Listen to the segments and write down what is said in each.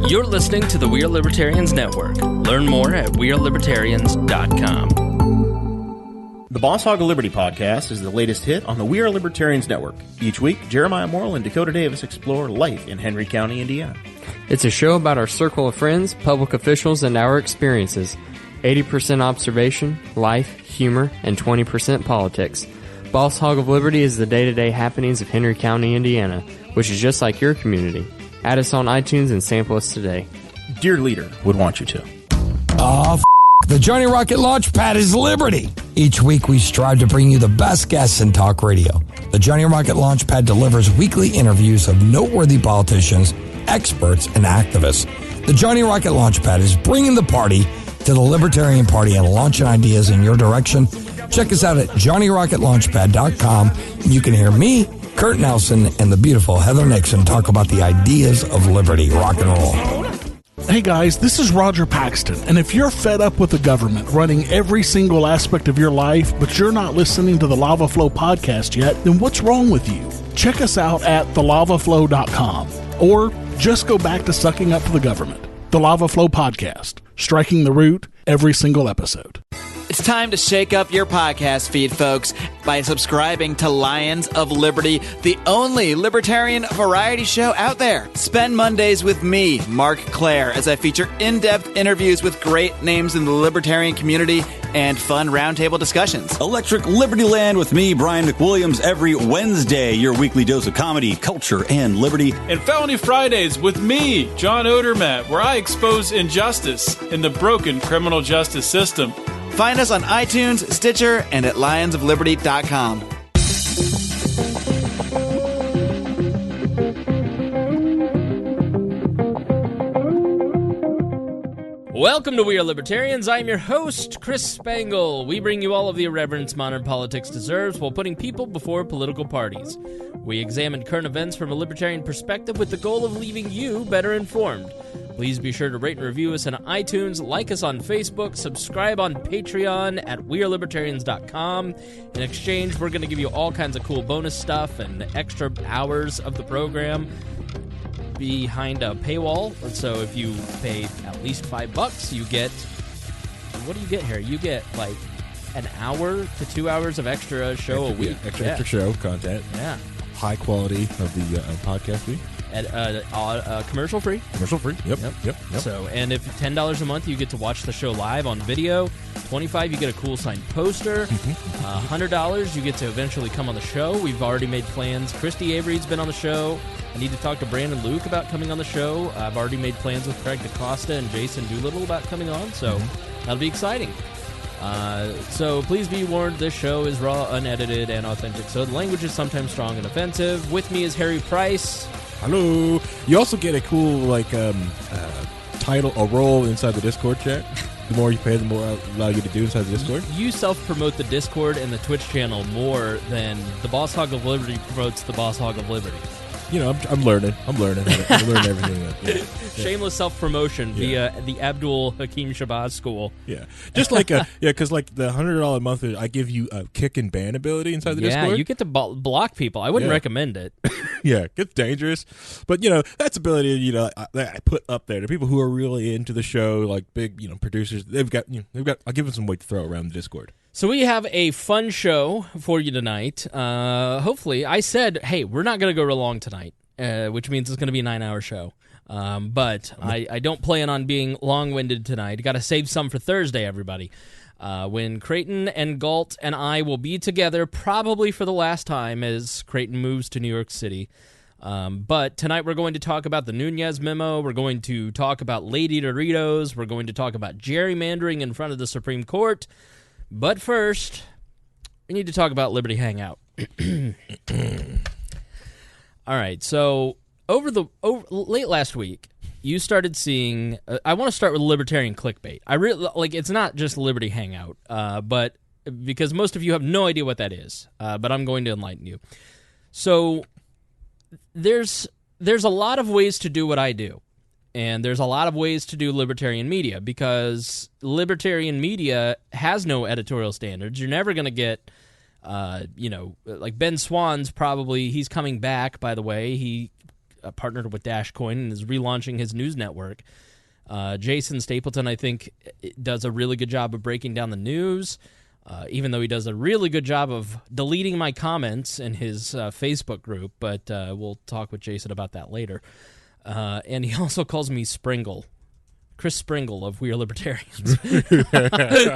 You're listening to the We Are Libertarians Network. Learn more at wearelibertarians.com. The Boss Hog of Liberty podcast is the latest hit on the We Are Libertarians Network. Each week, Jeremiah Morrill and Dakota Davis explore life in Henry County, Indiana. It's a show about our circle of friends, public officials, and our experiences. 80% observation, life, humor, and 20% politics. Boss Hog of Liberty is the day-to-day happenings of Henry County, Indiana, which is just like your community. Add us on iTunes and sample us today. Dear Leader would want you to. The Johnny Rocket Launchpad is Liberty. Each week we strive to bring you the best guests in talk radio. The Johnny Rocket Launchpad delivers weekly interviews of noteworthy politicians, experts, and activists. The Johnny Rocket Launchpad is bringing the party to the Libertarian Party and launching ideas in your direction. Check us out at JohnnyRocketLaunchpad.com. You can hear me, Kurt Nelson, and the beautiful Heather Nixon talk about the ideas of liberty. Rock and roll. Hey guys, this is Roger Paxton, and if you're fed up with the government running every single aspect of your life, but you're not listening to the Lava Flow podcast yet, then what's wrong with you? Check us out at thelavaflow.com, or just go back to sucking up to the government. The Lava Flow podcast, striking the root every single episode. It's time to shake up your podcast feed, folks, by subscribing to Lions of Liberty, the only libertarian variety show out there. Spend Mondays with me, Mark Claire, as I feature in-depth interviews with great names in the libertarian community and fun roundtable discussions. Electric Liberty Land with me, Brian McWilliams, every Wednesday, your weekly dose of comedy, culture, and liberty. And Felony Fridays with me, John Odermatt, where I expose injustice in the broken criminal justice system. Find us on iTunes, Stitcher, and at lionsofliberty.com. Welcome to We Are Libertarians. I am your host, Chris Spangle. We bring you all of the irreverence modern politics deserves while putting people before political parties. We examine current events from a libertarian perspective with the goal of leaving you better informed. Please be sure to rate and review us on iTunes, like us on Facebook, subscribe on Patreon at wearelibertarians.com. In exchange, we're going to give you all kinds of cool bonus stuff and extra hours of the program behind a paywall. So if you pay at least $5, you get... What do you get here? You get, like, an hour to 2 hours of extra show a week. Extra show content. Yeah. High quality of the podcast fee. Commercial free. Commercial free. Yep. So, and if $10 a month, you get to watch the show live on video. $25, you get a cool signed poster. $100, you get to eventually come on the show. We've already made plans. Christy Avery's been on the show. I need to talk to Brandon Luke about coming on the show. I've already made plans with Craig DaCosta and Jason Doolittle about coming on, so that'll be exciting. So please be warned, this show is raw, unedited, and authentic, so the language is sometimes strong and offensive. With me is Harry Price. Hello. You also get a cool title, a role inside the Discord chat. The more you pay, the more I'll allow you to do inside the Discord. You self-promote the Discord and the Twitch channel more than the Boss Hog of Liberty promotes the Boss Hog of Liberty. You know, I'm learning. I'm learning everything. Yeah. Shameless self-promotion via the Abdul Hakim Shabazz School. Yeah. Just like, because like the $100 a month, I give you a kick and ban ability inside the Discord. Yeah, you get to block people. I wouldn't recommend it. Yeah, it gets dangerous. But, that's ability, I put up there to people who are really into the show, like big, producers. They've got, I'll give them some weight to throw around the Discord. So we have a fun show for you tonight. Hopefully, I said, hey, we're not going to go real long tonight, which means it's going to be a 9-hour show. But I don't plan on being long-winded tonight. Got to save some for Thursday, everybody. When Creighton and Galt and I will be together, probably for the last time, as Creighton moves to New York City. But tonight we're going to talk about the Nunes Memo. We're going to talk about Lady Doritos. We're going to talk about gerrymandering in front of the Supreme Court. But first, we need to talk about Liberty Hangout. All right, so late last week, you started seeing. I want to start with Libertarian Clickbait. I really it's not just Liberty Hangout, but because most of you have no idea what that is. But I'm going to enlighten you. So there's a lot of ways to do what I do. And there's a lot of ways to do libertarian media because libertarian media has no editorial standards. You're never going to get, like Ben Swann's probably, he's coming back, by the way. He partnered with Dashcoin and is relaunching his news network. Jason Stapleton, I think, does a really good job of breaking down the news, even though he does a really good job of deleting my comments in his Facebook group, but we'll talk with Jason about that later. And he also calls me Springle. Chris Springle of We Are Libertarians,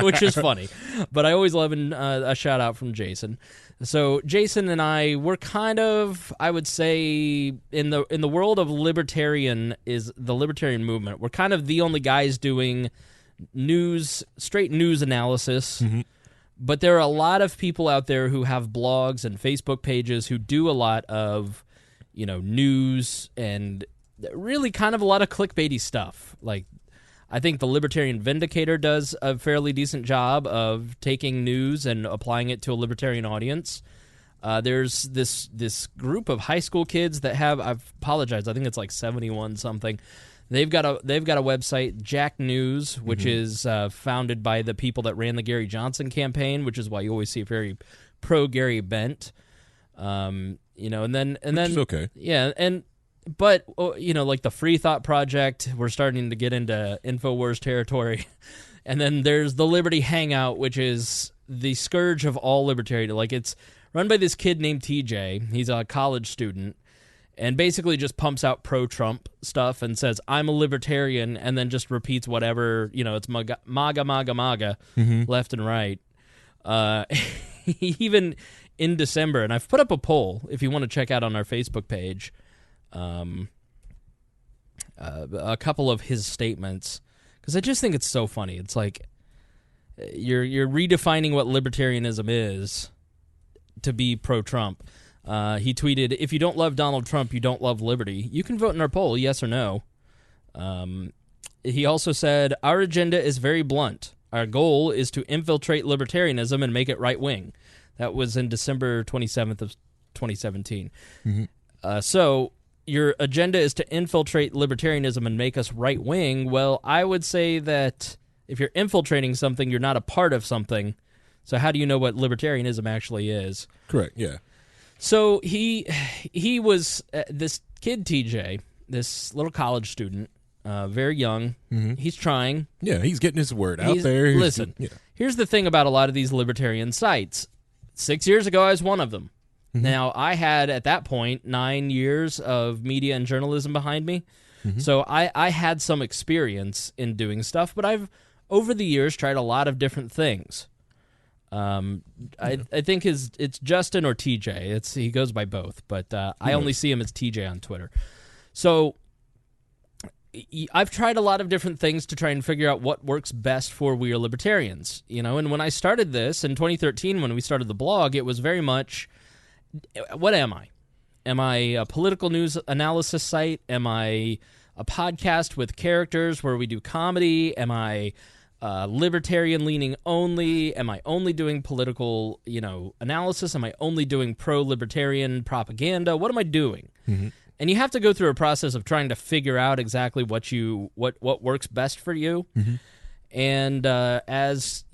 which is funny. But I always love a shout-out from Jason. So Jason and I, we're kind of, I would say, in the world of libertarian is the libertarian movement, we're kind of the only guys doing straight news analysis. Mm-hmm. But there are a lot of people out there who have blogs and Facebook pages who do a lot of, news and really kind of a lot of clickbaity stuff. Like, I think the Libertarian Vindicator does a fairly decent job of taking news and applying it to a libertarian audience. There's this group of high school kids that have, I apologize, I think it's like 71 something. They've got a website, Jack News, which is founded by the people that ran the Gary Johnson campaign, which is why you always see a very pro Gary bent. And then which is okay. Yeah, But, like the Free Thought Project, we're starting to get into InfoWars territory. And then there's the Liberty Hangout, which is the scourge of all libertarian. Like, it's run by this kid named TJ. He's a college student and basically just pumps out pro-Trump stuff and says, I'm a libertarian, and then just repeats whatever, it's MAGA, left and right. Even in December, and I've put up a poll, if you want to check out on our Facebook page, a couple of his statements, because I just think it's so funny. It's like you're redefining what libertarianism is to be pro-Trump. He tweeted, if you don't love Donald Trump, you don't love liberty. You can vote in our poll, yes or no. He also said, our agenda is very blunt. Our goal is to infiltrate libertarianism and make it right-wing. That was in December 27th of 2017. Mm-hmm. So your agenda is to infiltrate libertarianism and make us right-wing. Well, I would say that if you're infiltrating something, you're not a part of something. So how do you know what libertarianism actually is? Correct, yeah. So he was, this kid TJ, this little college student, very young. Mm-hmm. He's trying. Yeah, he's getting his word out there. Listen, here's the thing about a lot of these libertarian sites. 6 years ago, I was one of them. Mm-hmm. Now, I had, at that point, 9 years of media and journalism behind me. Mm-hmm. So I had some experience in doing stuff, but I've, over the years, tried a lot of different things. I think it's Justin or TJ. He goes by both, but I only see him as TJ on Twitter. So I've tried a lot of different things to try and figure out what works best for We Are Libertarians. And when I started this in 2013, when we started the blog, it was very much, what am I? Am I a political news analysis site? Am I a podcast with characters where we do comedy? Am I libertarian leaning only? Am I only doing political, analysis? Am I only doing pro-libertarian propaganda? What am I doing? Mm-hmm. And you have to go through a process of trying to figure out exactly what works best for you. Mm-hmm. And as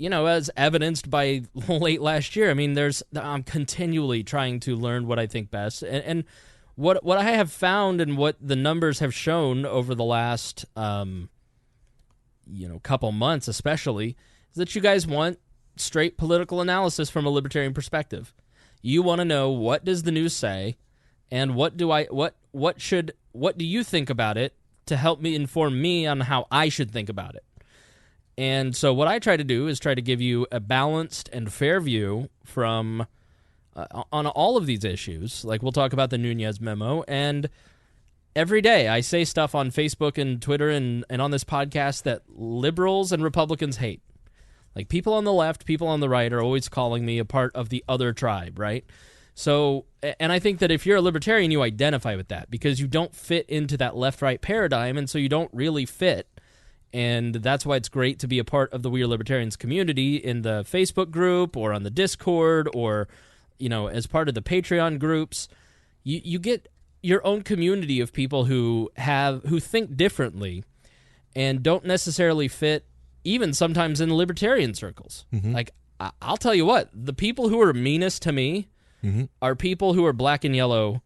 evidenced by late last year, I mean, I'm continually trying to learn what I think best. And what I have found and what the numbers have shown over the last couple months especially, is that you guys want straight political analysis from a libertarian perspective. You want to know, what does the news say, and what do you think about it to help me inform me on how I should think about it. And so what I try to do is try to give you a balanced and fair view from on all of these issues. Like, we'll talk about the Nunes Memo, and every day I say stuff on Facebook and Twitter and on this podcast that liberals and Republicans hate. Like, people on the left, people on the right are always calling me a part of the other tribe, right? So, and I think that if you're a libertarian, you identify with that because you don't fit into that left-right paradigm, and so you don't really fit. And that's why it's great to be a part of the We Are Libertarians community in the Facebook group or on the Discord or, as part of the Patreon groups. You get your own community of people who think differently and don't necessarily fit even sometimes in libertarian circles. Mm-hmm. Like, I'll tell you what, the people who are meanest to me mm-hmm. are people who are black and yellow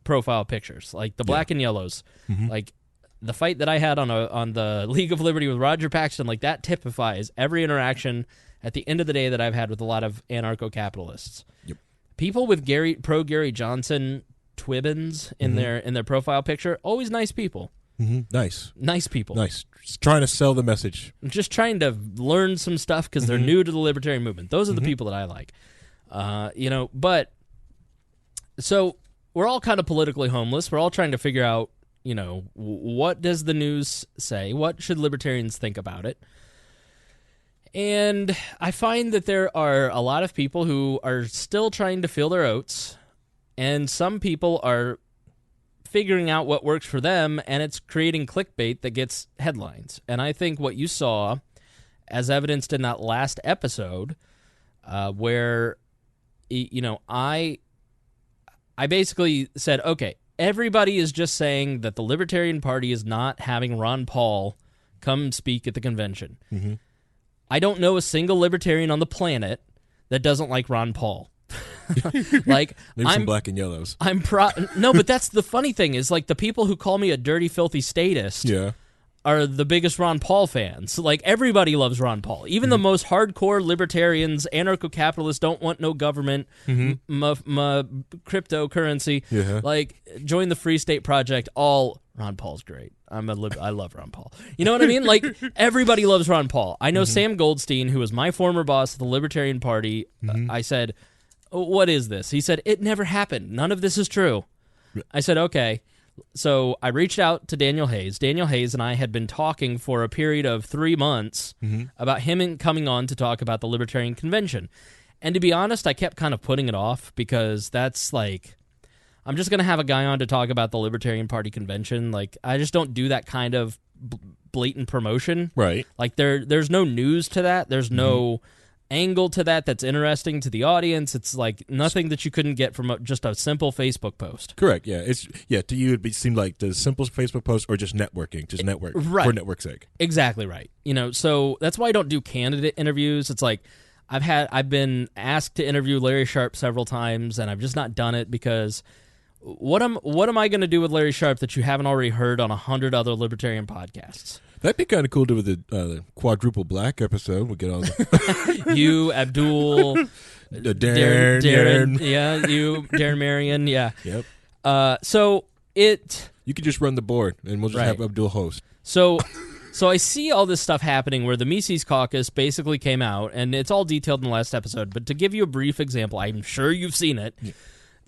profile pictures, like the black and yellows. Like the fight that I had on the League of Liberty with Roger Paxton, like that typifies every interaction at the end of the day that I've had with a lot of anarcho-capitalists. Yep. People with pro Gary Johnson twibbins in their profile picture, always nice people. Nice people. Nice. Just trying to sell the message. Just trying to learn some stuff because they're new to the libertarian movement. Those are the people that I like. But so we're all kind of politically homeless. We're all trying to figure out, what does the news say? What should libertarians think about it? And I find that there are a lot of people who are still trying to feel their oats, and some people are figuring out what works for them, and it's creating clickbait that gets headlines. And I think what you saw, as evidenced in that last episode, where, I basically said, okay, everybody is just saying that the Libertarian Party is not having Ron Paul come speak at the convention. I don't know a single libertarian on the planet that doesn't like Ron Paul. Like, maybe some black and yellows. No, but that's the funny thing is, like, the people who call me a dirty, filthy statist are the biggest Ron Paul fans. Like, everybody loves Ron Paul. Even the most hardcore libertarians, anarcho-capitalists, don't want no government, cryptocurrency. Like, join the Free State Project. All Ron Paul's great. I love Ron Paul. You know what I mean? Like, everybody loves Ron Paul. I know Sam Goldstein, who was my former boss of the Libertarian Party. I said, what is this? He said, it never happened. None of this is true. I said, okay. So I reached out to Daniel Hayes. Daniel Hayes and I had been talking for a period of 3 months about him coming on to talk about the Libertarian Convention. And to be honest, I kept kind of putting it off because that's like, I'm just going to have a guy on to talk about the Libertarian Party Convention. Like, I just don't do that kind of blatant promotion. Right. Like, there's no news to that. There's no angle to that's interesting to the audience. It's like nothing that you couldn't get from just a simple Facebook post. Correct. Yeah. To you it seemed like the simple Facebook post or just networking, right. For network's sake. Exactly right. So that's why I don't do candidate interviews. It's like I've been asked to interview Larry Sharpe several times, and I've just not done it because what am I going to do with Larry Sharpe that you haven't already heard on 100 other libertarian podcasts? That'd be kind of cool to do with the quadruple black episode. We'll get all the you, Abdul, Darren, Darren Marion, yeah. Yep. You could just run the board, and we'll just have Abdul host. So I see all this stuff happening where the Mises Caucus basically came out, and it's all detailed in the last episode. But to give you a brief example, I'm sure you've seen it. Yeah.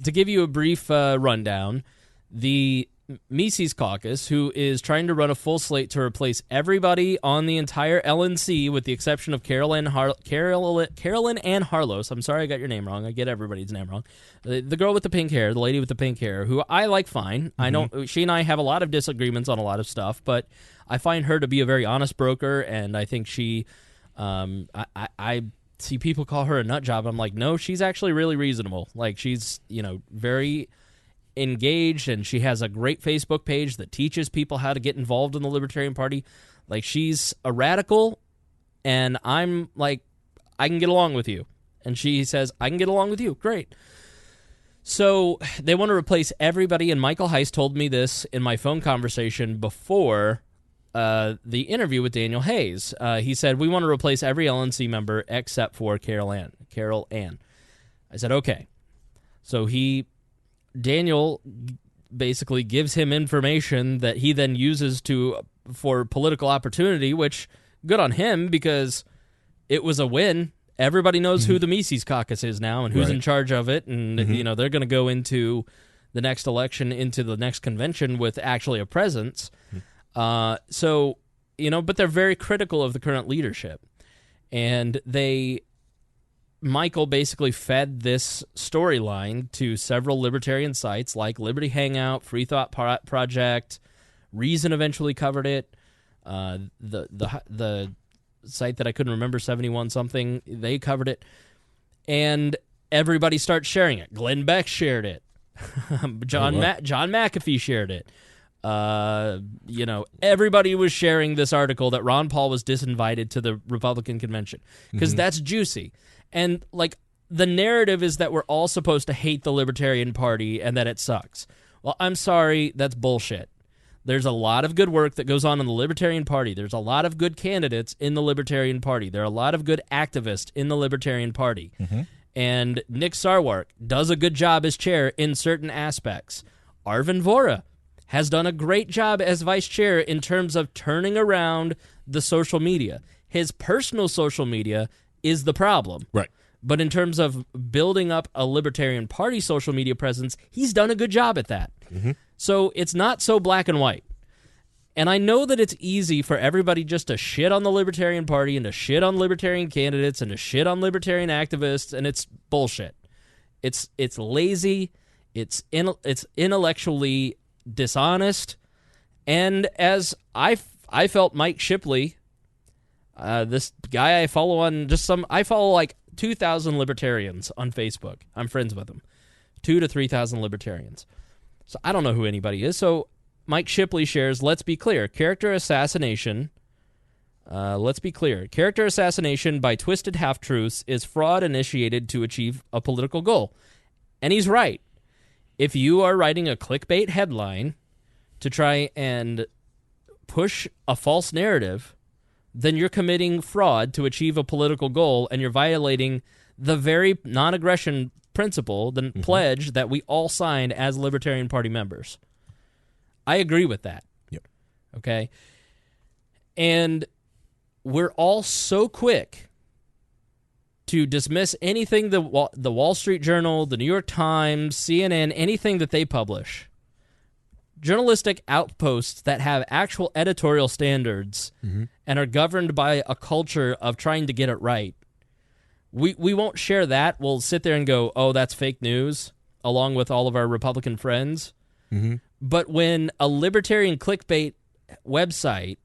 To give you a brief rundown, the Mises Caucus, who is trying to run a full slate to replace everybody on the entire LNC with the exception of Carolyn Ann Harlos. I'm sorry I got your name wrong. I get everybody's name wrong. The girl with the pink hair, the lady with the pink hair, who I like fine. I know she and I have a lot of disagreements on a lot of stuff, but I find her to be a very honest broker, and I think she I see people call her a nut job. I'm like, no, she's actually really reasonable. Like, she's, very engaged, and she has a great Facebook page that teaches people how to get involved in the Libertarian Party. Like, she's a radical, and I'm like, I can get along with you. And she says, I can get along with you. Great. So they want to replace everybody, and Michael Heiss told me this in my phone conversation before the interview with Daniel Hayes. He said, we want to replace every LNC member except for Carol Ann. I said, okay. So Daniel basically gives him information that he then uses for political opportunity, which good on him because it was a win. Everybody knows who the Mises Caucus is now and who's in charge of it, and they're going to go into the next election, into the next convention with actually a presence. But they're very critical of the current leadership, and Michael basically fed this storyline to several libertarian sites like Liberty Hangout, Free Thought Project, Reason eventually covered it. The site that I couldn't remember, 71 something, they covered it, and everybody starts sharing it. Glenn Beck shared it. John McAfee shared it. Everybody was sharing this article that Ron Paul was disinvited to the Republican convention because that's juicy. And, like, the narrative is that we're all supposed to hate the Libertarian Party and that it sucks. Well, I'm sorry, that's bullshit. There's a lot of good work that goes on in the Libertarian Party. There's a lot of good candidates in the Libertarian Party. There are a lot of good activists in the Libertarian Party. And Nick Sarwark does a good job as chair in certain aspects. Arvin Vohra has done a great job as vice chair in terms of turning around the social media. His personal social media is the problem. Right. But in terms of building up a Libertarian Party social media presence, he's done a good job at that. So it's not so black and white. And I know that it's easy for everybody just to shit on the Libertarian Party and to shit on Libertarian candidates and to shit on Libertarian activists, and it's bullshit. It's lazy, it's intellectually dishonest, and as I felt Mike Shipley, this guy I follow on I follow like 2,000 Libertarians on Facebook. I'm friends with them. 2,000 to 3,000 Libertarians. So I don't know who anybody is. So Mike Shipley shares, let's be clear, character assassination by twisted half-truths is fraud initiated to achieve a political goal. And he's right. If you are writing a clickbait headline to try and push a false narrative, then you're committing fraud to achieve a political goal, and you're violating the very non-aggression principle, the pledge that we all signed as Libertarian Party members. I agree with that. Yep. Okay? And we're all so quick to dismiss anything the Wall Street Journal, the New York Times, CNN, anything that they publish. Journalistic outposts that have actual editorial standards and are governed by a culture of trying to get it right. We won't share that. We'll sit there and go, oh, that's fake news, along with all of our Republican friends. But when a Libertarian clickbait website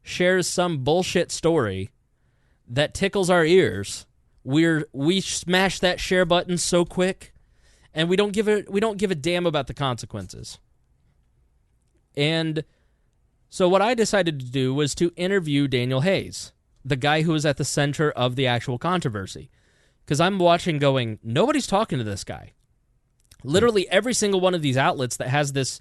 shares some bullshit story that tickles our ears, we smash that share button so quick, and we don't give a damn about the consequences. And so what I decided to do was to interview Daniel Hayes, the guy who was at the center of the actual controversy. Because I'm watching going, nobody's talking to this guy. Literally every single one of these outlets that has this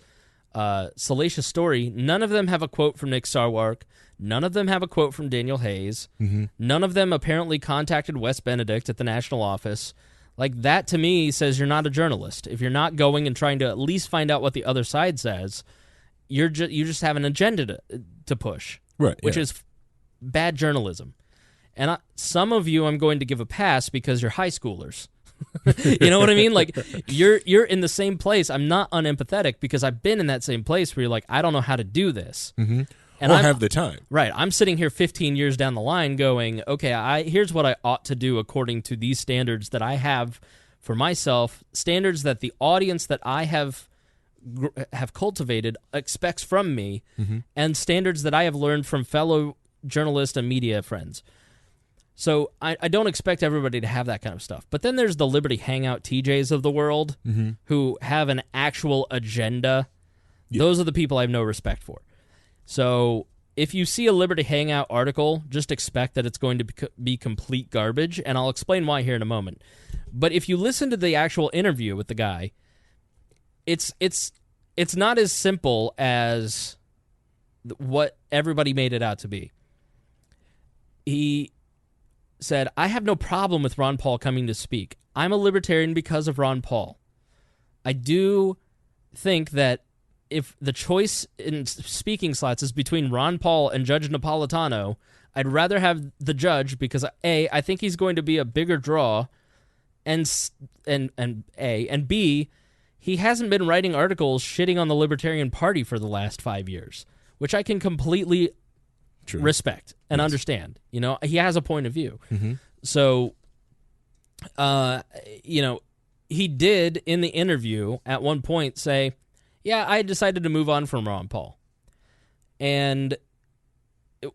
salacious story, none of them have a quote from Nick Sarwark. None of them have a quote from Daniel Hayes. None of them apparently contacted Wes Benedict at the national office. Like, that to me says you're not a journalist. If you're not going and trying to at least find out what the other side says, you just have an agenda to push, right? Which is bad journalism. And some of you I'm going to give a pass because you're high schoolers. You know what I mean? Like, you're in the same place. I'm not unempathetic because I've been in that same place where you're like, I don't know how to do this. And I have the time. Right. I'm sitting here 15 years down the line going, okay, here's what I ought to do according to these standards that I have for myself, standards that the audience that I have cultivated expects from me, and standards that I have learned from fellow journalists and media friends. So I don't expect everybody to have that kind of stuff. But then there's the Liberty Hangout TJs of the world who have an actual agenda. Yep. Those are the people I have no respect for. So if you see a Liberty Hangout article, just expect that it's going to be complete garbage, and I'll explain why here in a moment. But if you listen to the actual interview with the guy, it's not as simple as what everybody made it out to be. He said, I have no problem with Ron Paul coming to speak. I'm a libertarian because of Ron Paul. I do think that if the choice in speaking slots is between Ron Paul and Judge Napolitano, I'd rather have the judge because A, I think he's going to be a bigger draw, and B, he hasn't been writing articles shitting on the Libertarian Party for the last 5 years, which I can completely respect and understand. You know, he has a point of view. So, he did in the interview at one point say, yeah, I decided to move on from Ron Paul, and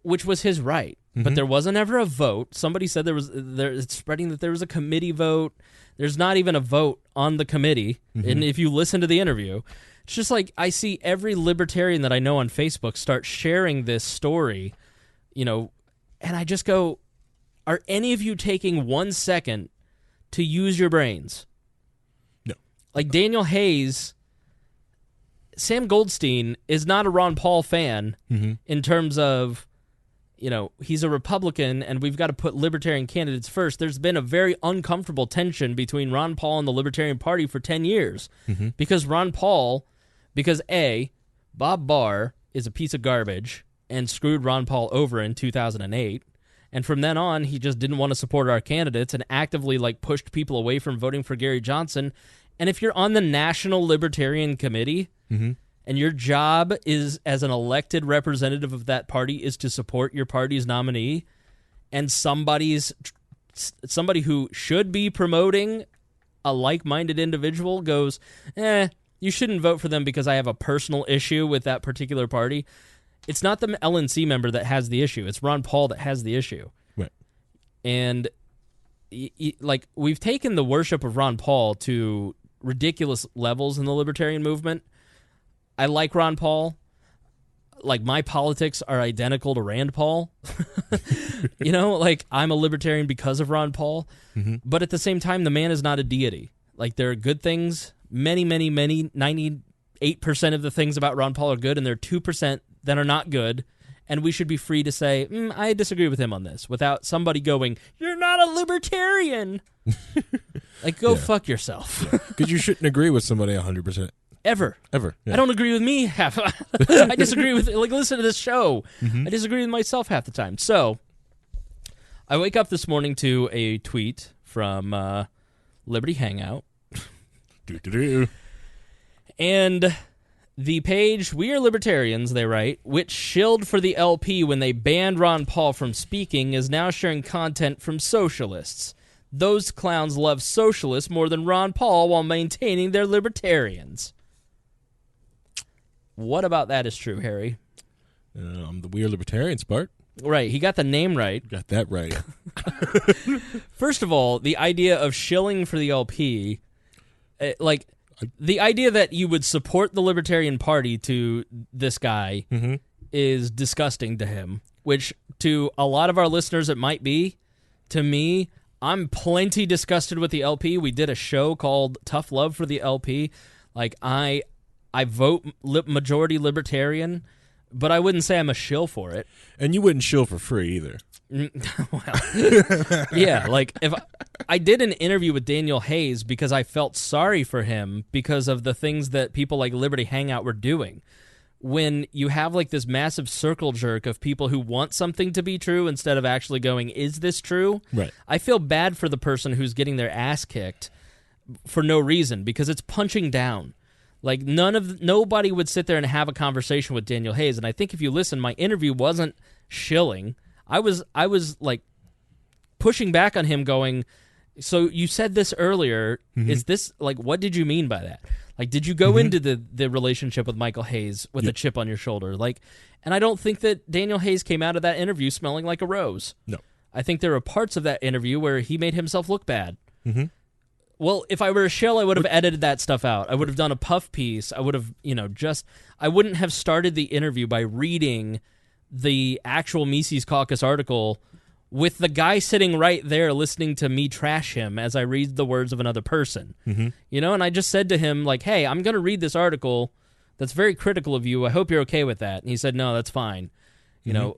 which was his right. But there wasn't ever a vote. Somebody said it's spreading that there was a committee vote. There's not even a vote on the committee. And if you listen to the interview, it's just like I see every libertarian that I know on Facebook start sharing this story, and I just go, are any of you taking 1 second to use your brains? No. Like Daniel Hayes Sam Goldstein is not a Ron Paul fan in terms of, he's a Republican and we've got to put Libertarian candidates first. There's been a very uncomfortable tension between Ron Paul and the Libertarian Party for 10 years because A, Bob Barr is a piece of garbage and screwed Ron Paul over in 2008. And from then on, he just didn't want to support our candidates and actively pushed people away from voting for Gary Johnson. And if you're on the National Libertarian Committee and your job is as an elected representative of that party is to support your party's nominee, and somebody who should be promoting a like-minded individual goes, you shouldn't vote for them because I have a personal issue with that particular party. It's not the LNC member that has the issue. It's Ron Paul that has the issue. Right. And, we've taken the worship of Ron Paul to ridiculous levels in the libertarian movement. I like Ron Paul. My politics are identical to Rand Paul. I'm a libertarian because of Ron Paul. But at the same time, the man is not a deity. There are good things. Many, 98% of the things about Ron Paul are good, and there are 2% that are not good, and we should be free to say, I disagree with him on this, without somebody going, you're not a libertarian. Go fuck yourself. Because you shouldn't agree with somebody 100%. Ever. Yeah. I don't agree with me half. I disagree with, listen to this show. I disagree with myself half the time. So, I wake up this morning to a tweet from Liberty Hangout. And the page, We Are Libertarians, they write, which shilled for the LP when they banned Ron Paul from speaking, is now sharing content from socialists. Those clowns love socialists more than Ron Paul while maintaining their libertarians. What about that is true, Harry? The We Are Libertarians part. Right, he got the name right. Got that right. First of all, the idea of shilling for the LP, the idea that you would support the Libertarian Party to this guy is disgusting to him, which to a lot of our listeners it might be. To me, I'm plenty disgusted with the LP. We did a show called Tough Love for the LP. I vote majority Libertarian, but I wouldn't say I'm a shill for it. And you wouldn't shill for free either. Well, yeah, if I did an interview with Daniel Hayes because I felt sorry for him because of the things that people like Liberty Hangout were doing. When you have this massive circle jerk of people who want something to be true instead of actually going, is this true? Right. I feel bad for the person who's getting their ass kicked for no reason because it's punching down. Nobody would sit there and have a conversation with Daniel Hayes. And I think if you listen, my interview wasn't shilling. I was pushing back on him going, so you said this earlier. Is this, what did you mean by that? Did you go into the relationship with Michael Hayes with a chip on your shoulder? And I don't think that Daniel Hayes came out of that interview smelling like a rose. No. I think there were parts of that interview where he made himself look bad. Well, if I were a shill, I would have edited that stuff out. I would have done a puff piece. I would have, I wouldn't have started the interview by reading the actual Mises Caucus article with the guy sitting right there listening to me trash him as I read the words of another person. And I just said to him, hey, I'm going to read this article that's very critical of you. I hope you're okay with that. And he said, no, that's fine.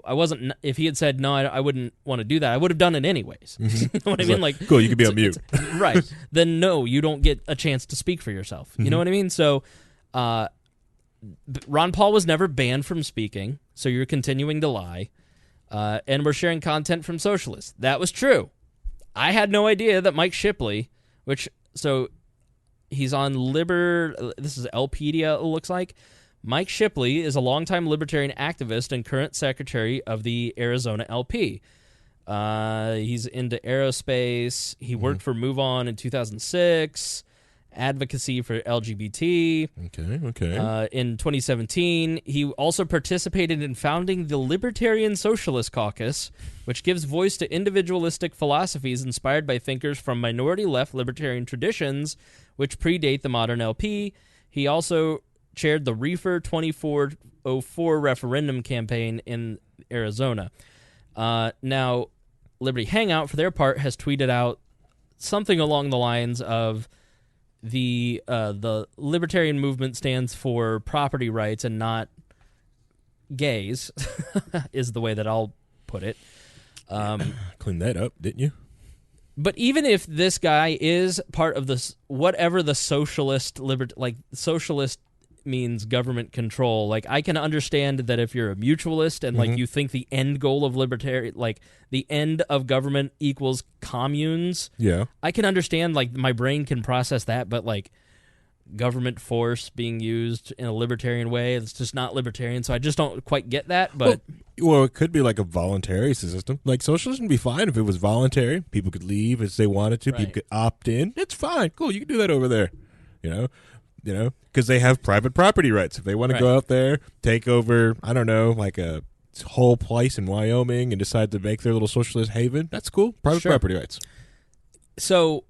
I wasn't, if he had said, no, I wouldn't want to do that, I would have done it anyways. You know what I mean? Cool, you can be on mute. Right. Then no, you don't get a chance to speak for yourself. You know what I mean? So, Ron Paul was never banned from speaking, so you're continuing to lie. And we're sharing content from socialists. That was true. I had no idea that Mike Shipley, he's on this is Lpedia, it looks like. Mike Shipley is a longtime libertarian activist and current secretary of the Arizona LP. He's into aerospace. He worked for Move On in 2006. Advocacy for LGBT. Okay. In 2017, he also participated in founding the Libertarian Socialist Caucus, which gives voice to individualistic philosophies inspired by thinkers from minority-left libertarian traditions, which predate the modern LP. He also chaired the Reefer 2404 referendum campaign in Arizona. Now, Liberty Hangout, for their part, has tweeted out something along the lines of, the libertarian movement stands for property rights and not gays, is the way that I'll put it. Clean that up, didn't you? But even if this guy is part of this, whatever the socialist socialist means government control. Like, I can understand that if you're a mutualist and like you think the end goal of libertarian, like the end of government equals communes. Yeah, I can understand. Like, my brain can process that, but like government force being used in a libertarian way, it's just not libertarian. So I just don't quite get that. But well, it could be like a voluntary system. Like, socialism would be fine if it was voluntary. People could leave as they wanted to. Right. People could opt in. It's fine. Cool. You can do that over there. You know, because they have private property rights. If they want to go out there, take over, I don't know, like a whole place in Wyoming and decide to make their little socialist haven, that's cool. Private property rights. So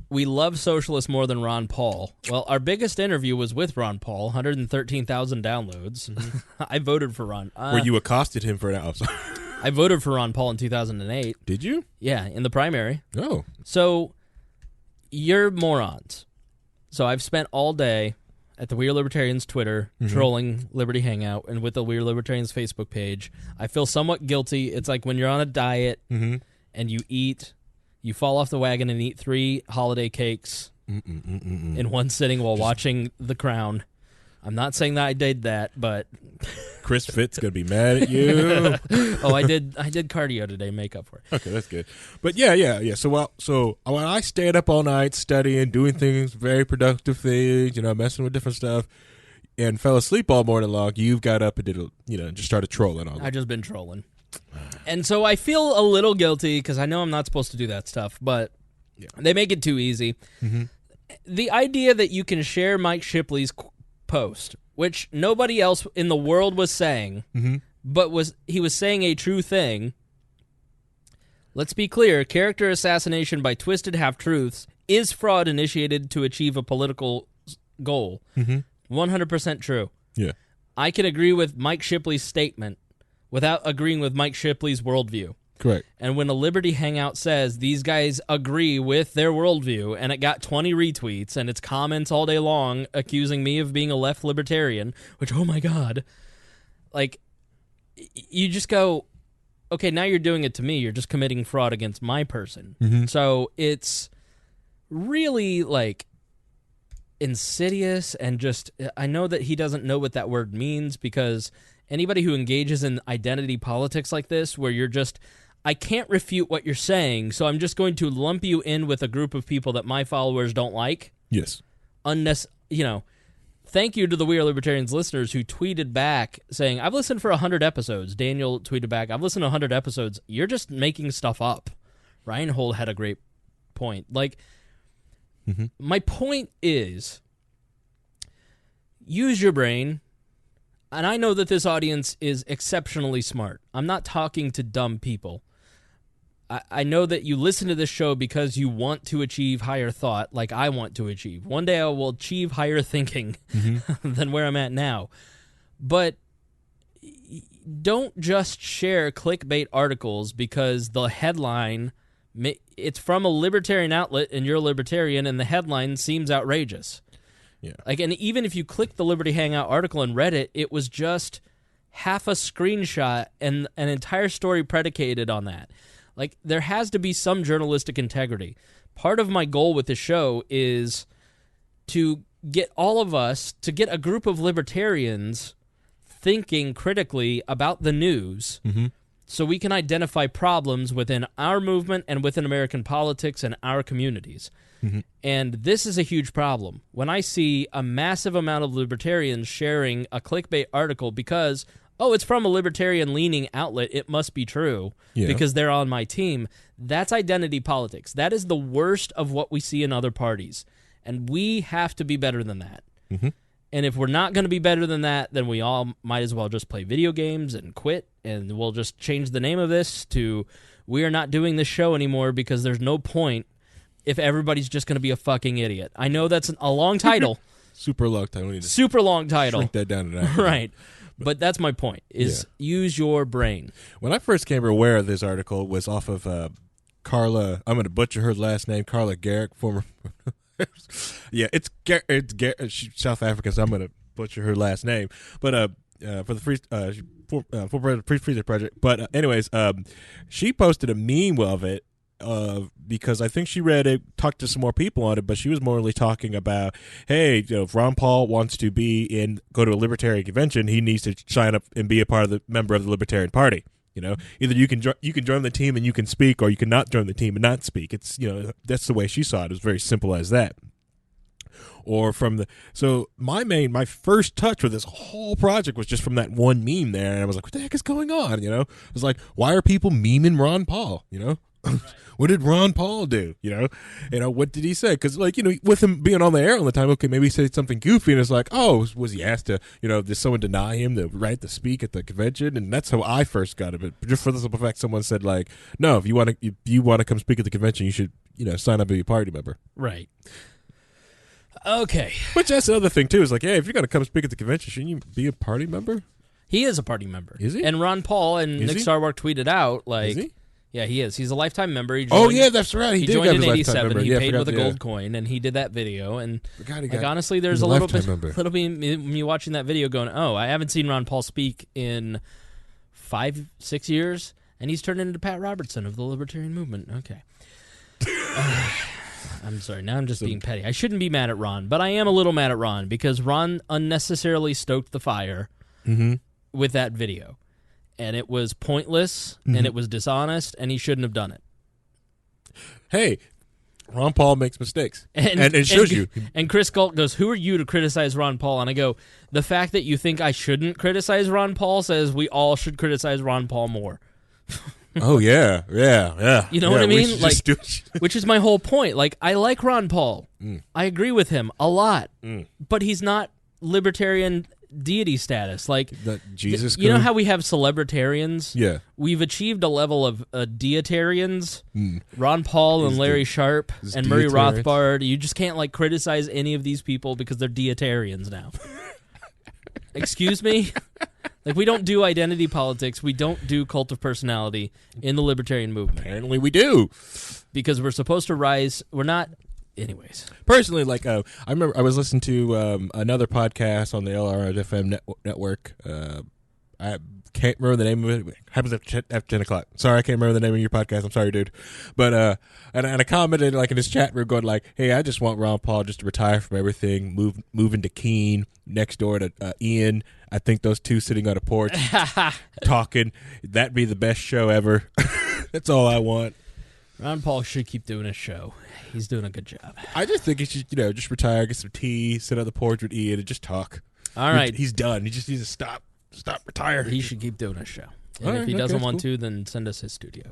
we love socialists more than Ron Paul. Well, our biggest interview was with Ron Paul, 113,000 downloads. I voted for Ron. Where you accosted him for an hour. I voted for Ron Paul in 2008. Did you? Yeah, in the primary. Oh. So you're morons. So I've spent all day at the We Are Libertarians Twitter trolling Liberty Hangout and with the We Are Libertarians Facebook page. I feel somewhat guilty. It's like when you're on a diet and you fall off the wagon and eat 3 holiday cakes in one sitting while watching The Crown. I'm not saying that I did that, but Chris Fitt's gonna be mad at you. I did cardio today, make up for it. Okay, that's good. But yeah. So when I stayed up all night studying, doing things, very productive things, messing with different stuff, and fell asleep all morning long, you've got up and just started trolling on. I've just been trolling, and so I feel a little guilty because I know I'm not supposed to do that stuff, but they make it too easy. The idea that you can share Mike Shipley's post, which nobody else in the world was saying, but he was saying a true thing. Let's be clear, character assassination by twisted half-truths is fraud initiated to achieve a political goal. 100% true. Yeah. I can agree with Mike Shipley's statement without agreeing with Mike Shipley's worldview. Correct. And when a Liberty Hangout says these guys agree with their worldview, and it got 20 retweets, and it's comments all day long accusing me of being a left libertarian, which, oh my God, like, you just go, okay, now you're doing it to me. You're just committing fraud against my person. So it's really, like, insidious, and just, I know that he doesn't know what that word means, because anybody who engages in identity politics like this, where you're just, I can't refute what you're saying, so I'm just going to lump you in with a group of people that my followers don't like. Yes. Thank you to the We Are Libertarians listeners who tweeted back saying, I've listened for 100 episodes. Daniel tweeted back, I've listened to 100 episodes. You're just making stuff up. Ryan Holt had a great point. Like, my point is, use your brain. And I know that this audience is exceptionally smart. I'm not talking to dumb people. I know that you listen to this show because you want to achieve higher thought, like I want to achieve. One day I will achieve higher thinking than where I'm at now. But don't just share clickbait articles because the headline, it's from a libertarian outlet and you're a libertarian and the headline seems outrageous. Yeah. Like, and even if you click the Liberty Hangout article and read it, it was just half a screenshot and an entire story predicated on that. Like, there has to be some journalistic integrity. Part of my goal with the show is to get all of us, to get a group of libertarians thinking critically about the news so we can identify problems within our movement and within American politics and our communities. And this is a huge problem. When I see a massive amount of libertarians sharing a clickbait article because, it's from a libertarian-leaning outlet, it must be true because they're on my team, that's identity politics. That is the worst of what we see in other parties. And we have to be better than that. And if we're not going to be better than that, then we all might as well just play video games and quit, and we'll just change the name of this to We Are Not Doing This Show Anymore because there's no point if everybody's just going to be a fucking idiot. I know that's a long title. Super long title. We need to Super long title. Shrink that down to that. Right. But that's my point, is use your brain. When I first came aware of this article, it was off of Carla, I'm going to butcher her last name, Carla Garrick, former Yeah, it's she's South African, so I'm gonna butcher her last name. But for the free for Freezer Project. But anyways, she posted a meme of it. Because I think she read it, talked to some more people on it, but she was morally talking about, hey, if Ron Paul wants to go to a Libertarian convention, he needs to sign up and be a part of the member of the Libertarian Party. Either you can join the team and you can speak, or you can not join the team and not speak. It's that's the way she saw it. It was very simple as that. Or so my first touch with this whole project was just from that one meme there, and I was like, what the heck is going on? It was like, why are people memeing Ron Paul? What did Ron Paul do? What did he say? Because with him being on the air all the time, okay, maybe he said something goofy, and it's like, oh, was he asked to, did someone deny him the right to speak at the convention? And that's how I first got it. But just for the simple fact, someone said like, no, if you want to come speak at the convention, you should sign up to be a party member. Right. Okay. Which that's the other thing too. Is like, hey, if you're gonna come speak at the convention, shouldn't you be a party member? He is a party member. Is he? And Ron Paul and Nick Sarwark tweeted out like. Is he? Yeah, he is. He's a lifetime member. That's right. He did joined have in his lifetime '87. member. He Yeah, paid with a gold coin, and he did that video. And honestly, there's a little bit me watching that video going, oh, I haven't seen Ron Paul speak in 5-6 years, and he's turned into Pat Robertson of the Libertarian movement. Okay. I'm sorry. Now I'm just being petty. I shouldn't be mad at Ron, but I am a little mad at Ron because Ron unnecessarily stoked the fire with that video. And it was pointless, and it was dishonest, and he shouldn't have done it. Hey, Ron Paul makes mistakes, and it shows you. And Chris Galt goes, who are you to criticize Ron Paul? And I go, the fact that you think I shouldn't criticize Ron Paul says we all should criticize Ron Paul more. Oh, yeah. You know what I mean? Which is my whole point. Like, I like Ron Paul. I agree with him a lot, but he's not libertarian deity status. Like Jesus. You know how we have celebritarians? Yeah. We've achieved a level of deitarians. Ron Paul and Larry Sharp and Murray Rothbard. You just can't criticize any of these people because they're deitarians now. Excuse me? We don't do identity politics. We don't do cult of personality in the libertarian movement. Apparently we do. Because we're supposed to rise. We're not. Anyways. Personally, I remember I was listening to another podcast on the LRFM network. I can't remember the name of it. It happens after 10 o'clock. Sorry, I can't remember the name of your podcast. I'm sorry, dude. But and I commented in his chat room going hey, I just want Ron Paul just to retire from everything, move into Keene next door to Ian. I think those two sitting on a porch talking, that'd be the best show ever. That's all I want. Ron Paul should keep doing his show. He's doing a good job. I just think he should, just retire, get some tea, sit on the porch with Ian, and just talk. All right. He's done. He just needs to stop, retire. He should keep doing his show. And if he doesn't want to, then send us his studio.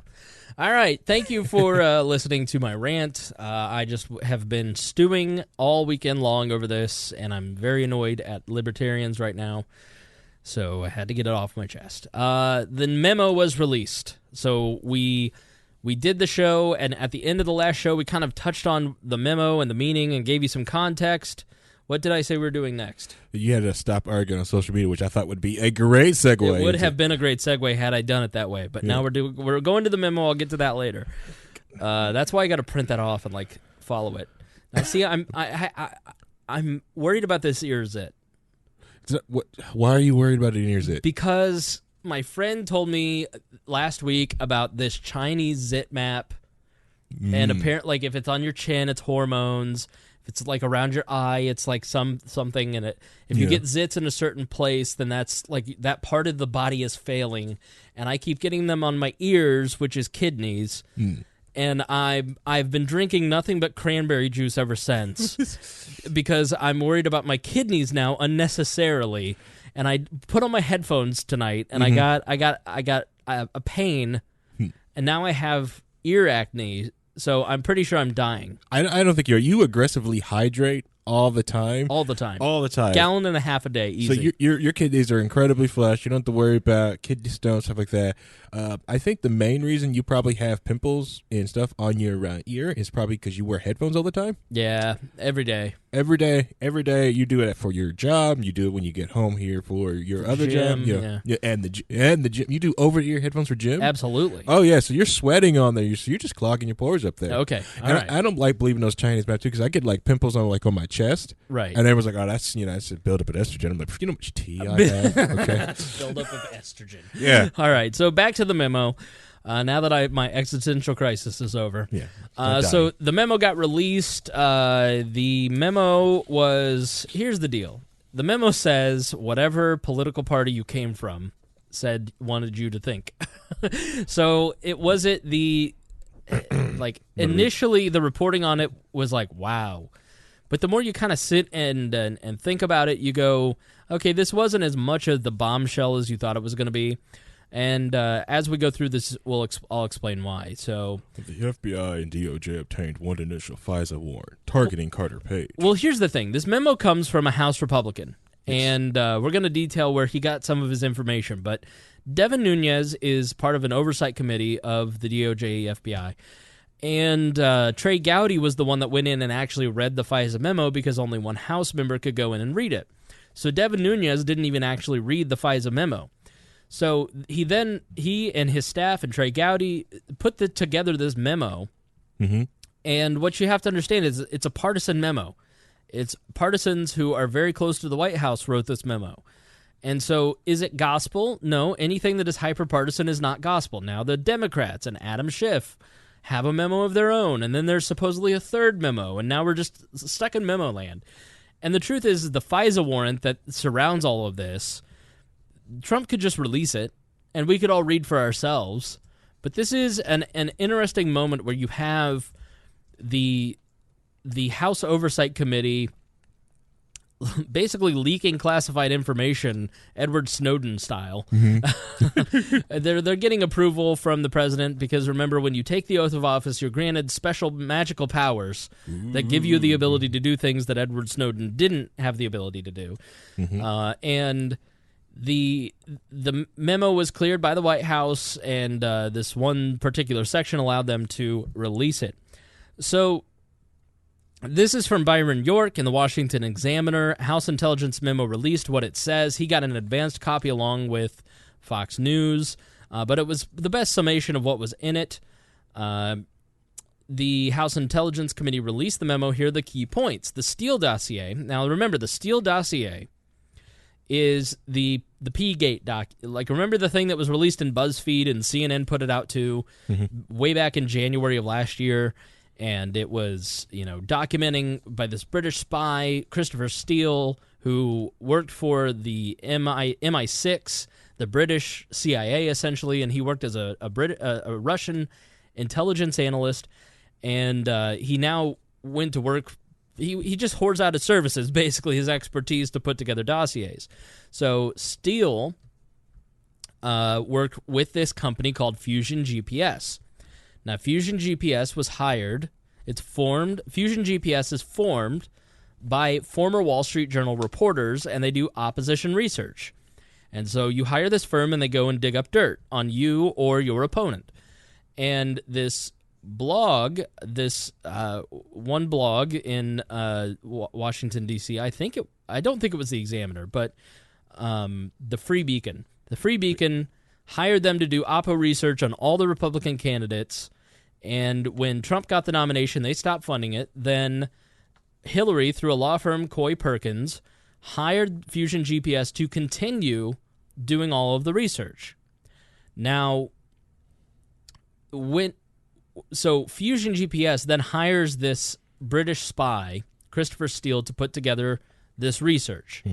All right. Thank you for listening to my rant. I just have been stewing all weekend long over this, and I'm very annoyed at libertarians right now. So I had to get it off my chest. The memo was released. So we did the show, and at the end of the last show, we kind of touched on the memo and the meaning and gave you some context. What did I say we were doing next? You had to stop arguing on social media, which I thought would be a great segue. It would have been a great segue had I done it that way, but now we're going to the memo. I'll get to that later. That's why I got to print that off and follow it. Now, see, I'm worried about this ear zit. Why are you worried about an ear zit? Because my friend told me last week about this Chinese zit map, and apparently, if it's on your chin, it's hormones. If it's around your eye, it's something in it. If you get zits in a certain place, then that's that part of the body is failing. And I keep getting them on my ears, which is kidneys. And I've been drinking nothing but cranberry juice ever since because I'm worried about my kidneys now unnecessarily. And I put on my headphones tonight, and I got a pain, and now I have ear acne. So I'm pretty sure I'm dying. I don't think you aggressively hydrate all the time. All the time. All the time. Gallon and a half a day, easy. So your kidneys are incredibly flush. You don't have to worry about kidney stones, stuff like that. I think the main reason you probably have pimples and stuff on your ear is probably because you wear headphones all the time. Yeah, every day. Every day. You do it for your job. You do it when you get home here for your other gym, job. Yeah, and the gym. You do over-ear headphones for gym? Absolutely. Oh, yeah, so you're sweating on there. So you're just clogging your pores up there. Okay, all and right. I don't like believing those Chinese math, too, because I get, like, pimples on my chest. Right. And everyone's like, oh, that's a buildup of estrogen. I'm like, you know how much tea I have? Okay. That's a buildup of estrogen. Yeah. All right, so back to the memo. Now that my existential crisis is over. Yeah. So the memo got released. The memo was, here's the deal. The memo says whatever political party you came from wanted you to think. So it wasn't initially the reporting on it was like, wow. But the more you kind of sit and think about it, you go, okay, this wasn't as much of the bombshell as you thought it was going to be. And as we go through this, I'll explain why. So the FBI and DOJ obtained one initial FISA warrant targeting Carter Page. Well, here's the thing. This memo comes from a House Republican, and we're going to detail where he got some of his information. But Devin Nunes is part of an oversight committee of the DOJ FBI. And Trey Gowdy was the one that went in and actually read the FISA memo because only one House member could go in and read it. So Devin Nunes didn't even actually read the FISA memo. So he and his staff and Trey Gowdy put together this memo, and what you have to understand is it's a partisan memo. It's partisans who are very close to the White House wrote this memo. And so is it gospel? No, anything that is hyper-partisan is not gospel. Now the Democrats and Adam Schiff have a memo of their own, and then there's supposedly a third memo, and now we're just stuck in memo land. And the truth is the FISA warrant that surrounds all of this, Trump could just release it, and we could all read for ourselves. But this is an interesting moment where you have the House Oversight Committee basically leaking classified information, Edward Snowden style. They're getting approval from the president because, remember, when you take the oath of office, you're granted special magical powers that give you the ability to do things that Edward Snowden didn't have the ability to do. And the memo was cleared by the White House, and this one particular section allowed them to release it. So this is from Byron York in the Washington Examiner. House Intelligence Memo released what it says. He got an advanced copy along with Fox News, but it was the best summation of what was in it. The House Intelligence Committee released the memo. Here are the key points. The Steele dossier. Now, remember, the Steele dossier is the P-Gate doc. Like, remember the thing that was released in BuzzFeed and CNN put it out to way back in January of last year, and it was, documenting by this British spy, Christopher Steele, who worked for the MI6, the British CIA, essentially, and he worked as a Russian intelligence analyst, and he now went to work. He just hoards out his services, basically his expertise to put together dossiers. So Steele worked with this company called Fusion GPS. Now, Fusion GPS was hired. Fusion GPS is formed by former Wall Street Journal reporters, and they do opposition research. And so you hire this firm, and they go and dig up dirt on you or your opponent. And this blog, one blog in Washington, D.C., I don't think it was the Examiner, but the Free Beacon. The Free Beacon hired them to do oppo research on all the Republican candidates, and when Trump got the nomination, they stopped funding it. Then Hillary, through a law firm, Coy Perkins, hired Fusion GPS to continue doing all of the research. Now, so Fusion GPS then hires this British spy, Christopher Steele, to put together this research.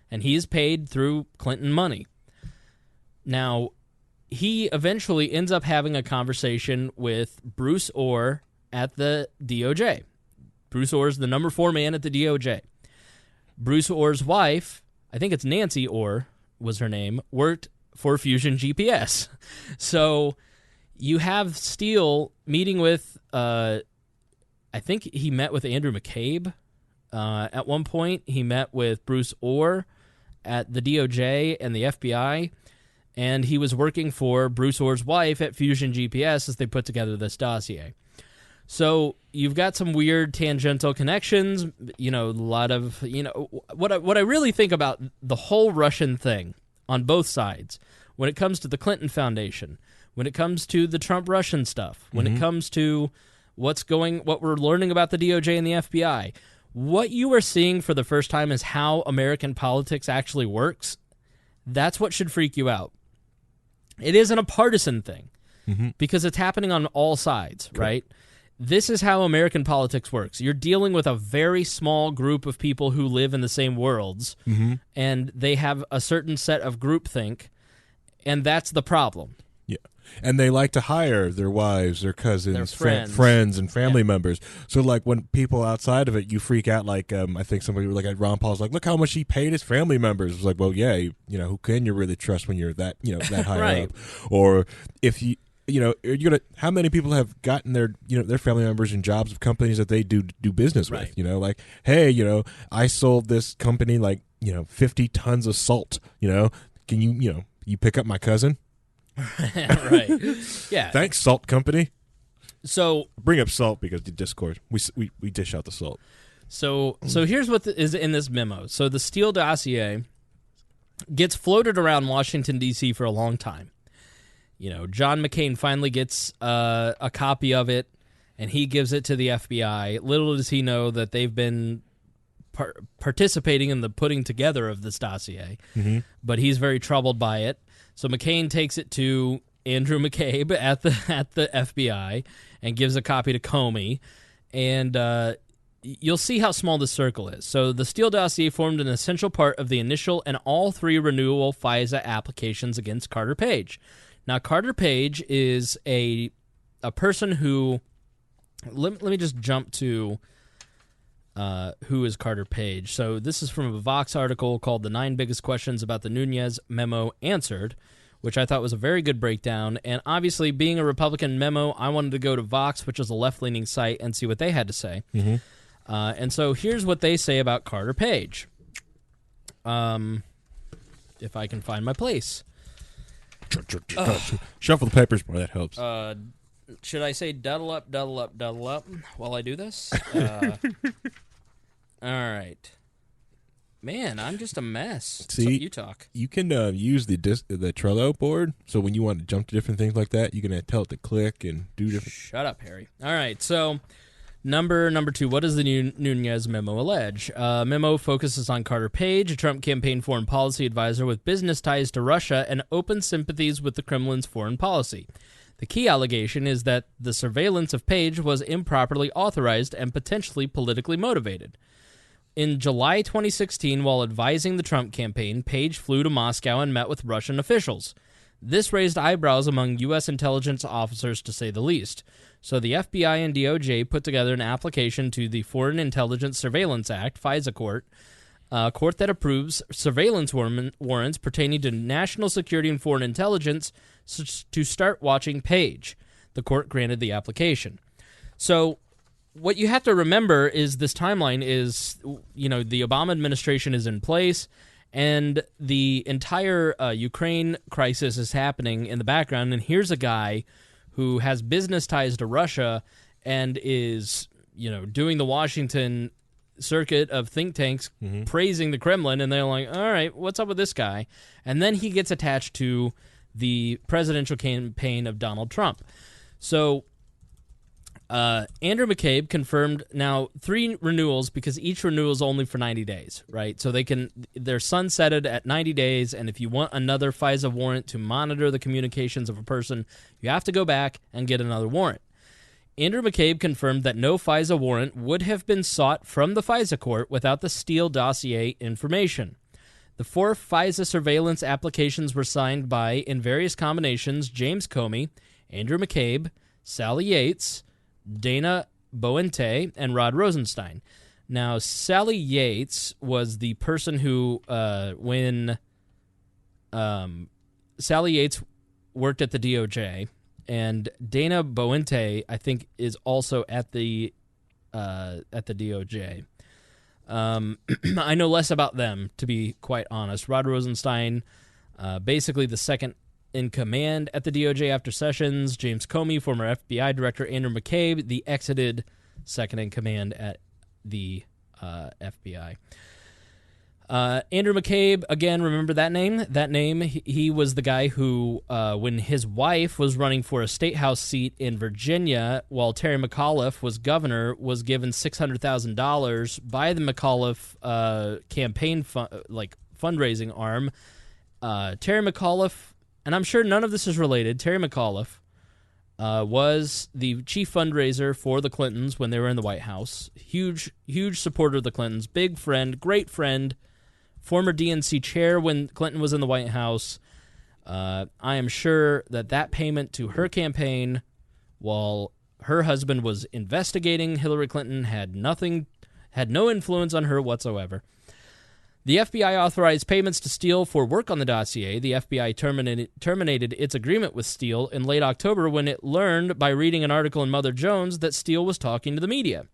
And he is paid through Clinton money. Now, he eventually ends up having a conversation with Bruce Orr at the DOJ. Bruce Orr is the number 4 man at the DOJ. Bruce Orr's wife, I think it's Nancy Orr was her name, worked for Fusion GPS. So you have Steele meeting with, I think he met with Andrew McCabe At one point, he met with Bruce Orr at the DOJ and the FBI, and he was working for Bruce Orr's wife at Fusion GPS as they put together this dossier. So you've got some weird tangential connections, a lot of, what I really think about the whole Russian thing on both sides, when it comes to the Clinton Foundation, when it comes to the Trump-Russian stuff, when it comes to what we're learning about the DOJ and the FBI, what you are seeing for the first time is how American politics actually works. That's what should freak you out. It isn't a partisan thing because it's happening on all sides, right? This is how American politics works. You're dealing with a very small group of people who live in the same worlds, and they have a certain set of groupthink, and that's the problem. Yeah. And they like to hire their wives, their cousins, their friends, and family members. So, like, when people outside of it, you freak out. Like, I think somebody, like, at Ron Paul's like, look how much he paid his family members. It's like, well, yeah, who can you really trust when you're that, that high Right. up? Or if you, you're gonna. How many people have gotten their, their family members in jobs of companies that they do business Right. with? Like, hey, I sold this company 50 tons of salt. Can you pick up my cousin? Right. Yeah. Thanks, salt company. So Bring up salt because the Discord. We dish out the salt. So here's what is in this memo. So the Steele dossier gets floated around Washington, D.C. for a long time. John McCain finally gets a copy of it, and he gives it to the FBI. Little does he know that they've been participating in the putting together of this dossier, but he's very troubled by it. So McCain takes it to Andrew McCabe at the FBI and gives a copy to Comey, and you'll see how small this circle is. So the Steele dossier formed an essential part of the initial and all 3 renewal FISA applications against Carter Page. Now, Carter Page is a person who... Let me just jump to who is Carter Page. So this is from a Vox article called The 9 Biggest Questions About the Nunes Memo Answered, which I thought was a very good breakdown. And obviously, being a Republican memo, I wanted to go to Vox, which is a left-leaning site, and see what they had to say. And so here's what they say about Carter Page. If I can find my place. Shuffle the papers more. That helps. Should I say duddle up while I do this? All right. Man, I'm just a mess. See, So you talk. You can use the Trello board, so when you want to jump to different things like that, you can tell it to click and do different... Shut up, Harry. All right, so number 2, what does the Nunes memo allege? Memo focuses on Carter Page, a Trump campaign foreign policy advisor with business ties to Russia and open sympathies with the Kremlin's foreign policy. The key allegation is that the surveillance of Page was improperly authorized and potentially politically motivated. In July 2016, while advising the Trump campaign, Page flew to Moscow and met with Russian officials. This raised eyebrows among U.S. intelligence officers, to say the least. So the FBI and DOJ put together an application to the Foreign Intelligence Surveillance Act, FISA court, a court that approves surveillance warrants pertaining to national security and foreign intelligence to start watching Page. The court granted the application. So what you have to remember is this timeline is, the Obama administration is in place, and the entire Ukraine crisis is happening in the background, and here's a guy who has business ties to Russia and is, doing the Washington circuit of think tanks praising the Kremlin, and they're like, all right, what's up with this guy? And then he gets attached to the presidential campaign of Donald Trump. So Andrew McCabe confirmed now 3 renewals because each renewal is only for 90 days, right? So they're sunsetted at 90 days, and if you want another FISA warrant to monitor the communications of a person, you have to go back and get another warrant. Andrew McCabe confirmed that no FISA warrant would have been sought from the FISA court without the Steele dossier information. The 4 FISA surveillance applications were signed by, in various combinations, James Comey, Andrew McCabe, Sally Yates, Dana Boente, and Rod Rosenstein. Now, Sally Yates was the person who, when Sally Yates worked at the DOJ, and Dana Boente, I think, is also at the DOJ. I know less about them, to be quite honest. Rod Rosenstein, basically the second in command at the DOJ after Sessions. James Comey, former FBI director. Andrew McCabe, the exited second in command at the FBI. Andrew McCabe, again, remember that name? That name, he was the guy who, when his wife was running for a state house seat in Virginia, while Terry McAuliffe was governor, was given $600,000 by the McAuliffe campaign fundraising arm. Terry McAuliffe, and I'm sure none of this is related, Terry McAuliffe was the chief fundraiser for the Clintons when they were in the White House. Huge supporter of the Clintons. Big friend, great friend. Former DNC chair when Clinton was in the White House. I am sure that payment to her campaign while her husband was investigating Hillary Clinton had no influence on her whatsoever. The FBI authorized payments to Steele for work on the dossier. The FBI terminated its agreement with Steele in late October when it learned by reading an article in Mother Jones that Steele was talking to the media.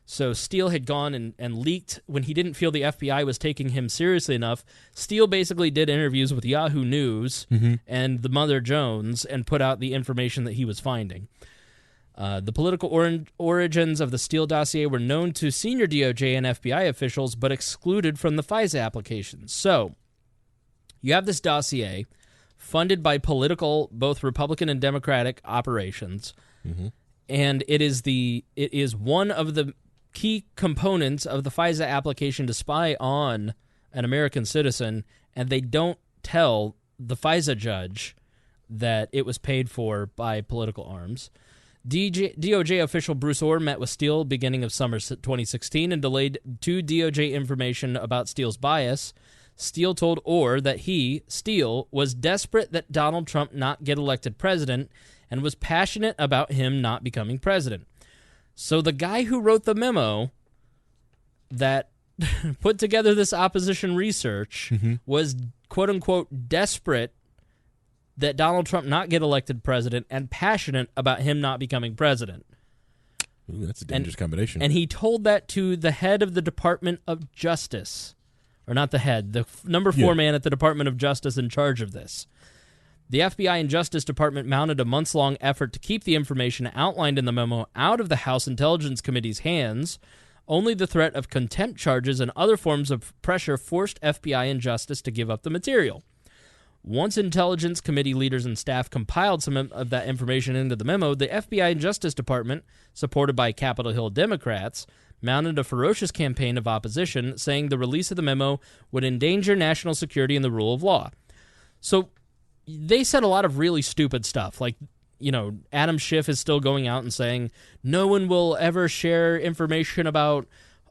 So Steele had gone and leaked when he didn't feel the FBI was taking him seriously enough. Steele basically did interviews with Yahoo News and the Mother Jones and put out the information that he was finding. The political origins of the Steele dossier were known to senior DOJ and FBI officials, but excluded from the FISA applications. So you have this dossier funded by political, both Republican and Democratic operations, and it is one of the key components of the FISA application to spy on an American citizen, and they don't tell the FISA judge that it was paid for by political arms. DOJ official Bruce Orr met with Steele beginning of summer 2016 and delayed to DOJ information about Steele's bias. Steele told Orr that he, Steele, was desperate that Donald Trump not get elected president and was passionate about him not becoming president. So the guy who wrote the memo that put together this opposition research was, quote-unquote, desperate that Donald Trump not get elected president and passionate about him not becoming president. Ooh, that's a dangerous combination. And he told that to the head of the Department of Justice. Or not the head, the number 4 man at the Department of Justice in charge of this. The FBI and Justice Department mounted a months-long effort to keep the information outlined in the memo out of the House Intelligence Committee's hands. Only the threat of contempt charges and other forms of pressure forced FBI and Justice to give up the material. Once Intelligence Committee leaders and staff compiled some of that information into the memo, the FBI and Justice Department, supported by Capitol Hill Democrats, mounted a ferocious campaign of opposition, saying the release of the memo would endanger national security and the rule of law. So they said a lot of really stupid stuff, like, Adam Schiff is still going out and saying no one will ever share information about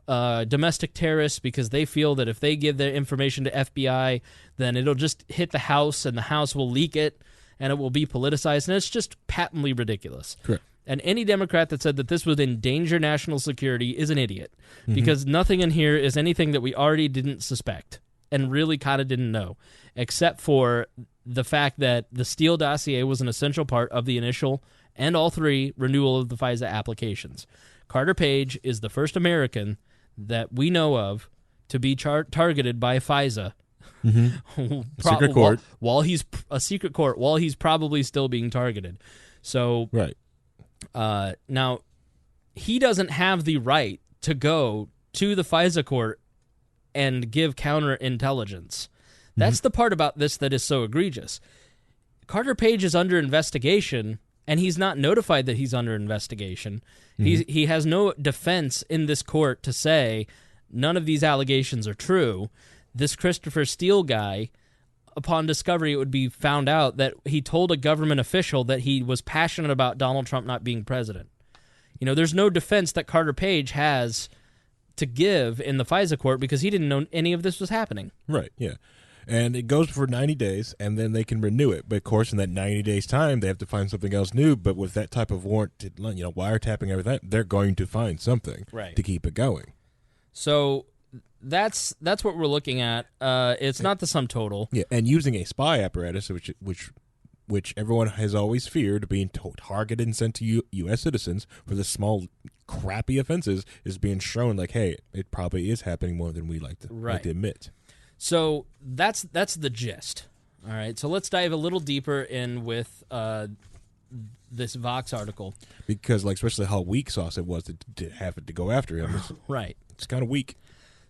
domestic terrorists because they feel that if they give their information to FBI, then it'll just hit the House and the House will leak it and it will be politicized. And it's just patently ridiculous. Correct. And any Democrat that said that this would endanger national security is an idiot because nothing in here is anything that we already didn't suspect and really kind of didn't know, except for the fact that the Steele dossier was an essential part of the initial and all 3 renewal of the FISA applications. Carter Page is the first American that we know of to be targeted by FISA. Secret court. While he's a secret court, while he's probably still being targeted. So right. Now, he doesn't have the right to go to the FISA court and give counterintelligence. That's the part about this that is so egregious. Carter Page is under investigation, and he's not notified that he's under investigation. He has no defense in this court to say none of these allegations are true. This Christopher Steele guy, upon discovery, it would be found out that he told a government official that he was passionate about Donald Trump not being president. There's no defense that Carter Page has to give in the FISA court because he didn't know any of this was happening. Right, yeah. And it goes for 90 days, and then they can renew it. But, of course, in that 90 days' time, they have to find something else new. But with that type of warrant, wiretapping, everything, they're going to find something to keep it going. So that's what we're looking at. It's not the sum total. Yeah, and using a spy apparatus, which which everyone has always feared, being targeted and sent to U.S. citizens for the small, crappy offenses, is being shown like, hey, it probably is happening more than we like to admit. So that's the gist. All right, so let's dive a little deeper in with this Vox article. Because, like, especially how weak sauce it was to have it to go after him. Right. It's kind of weak.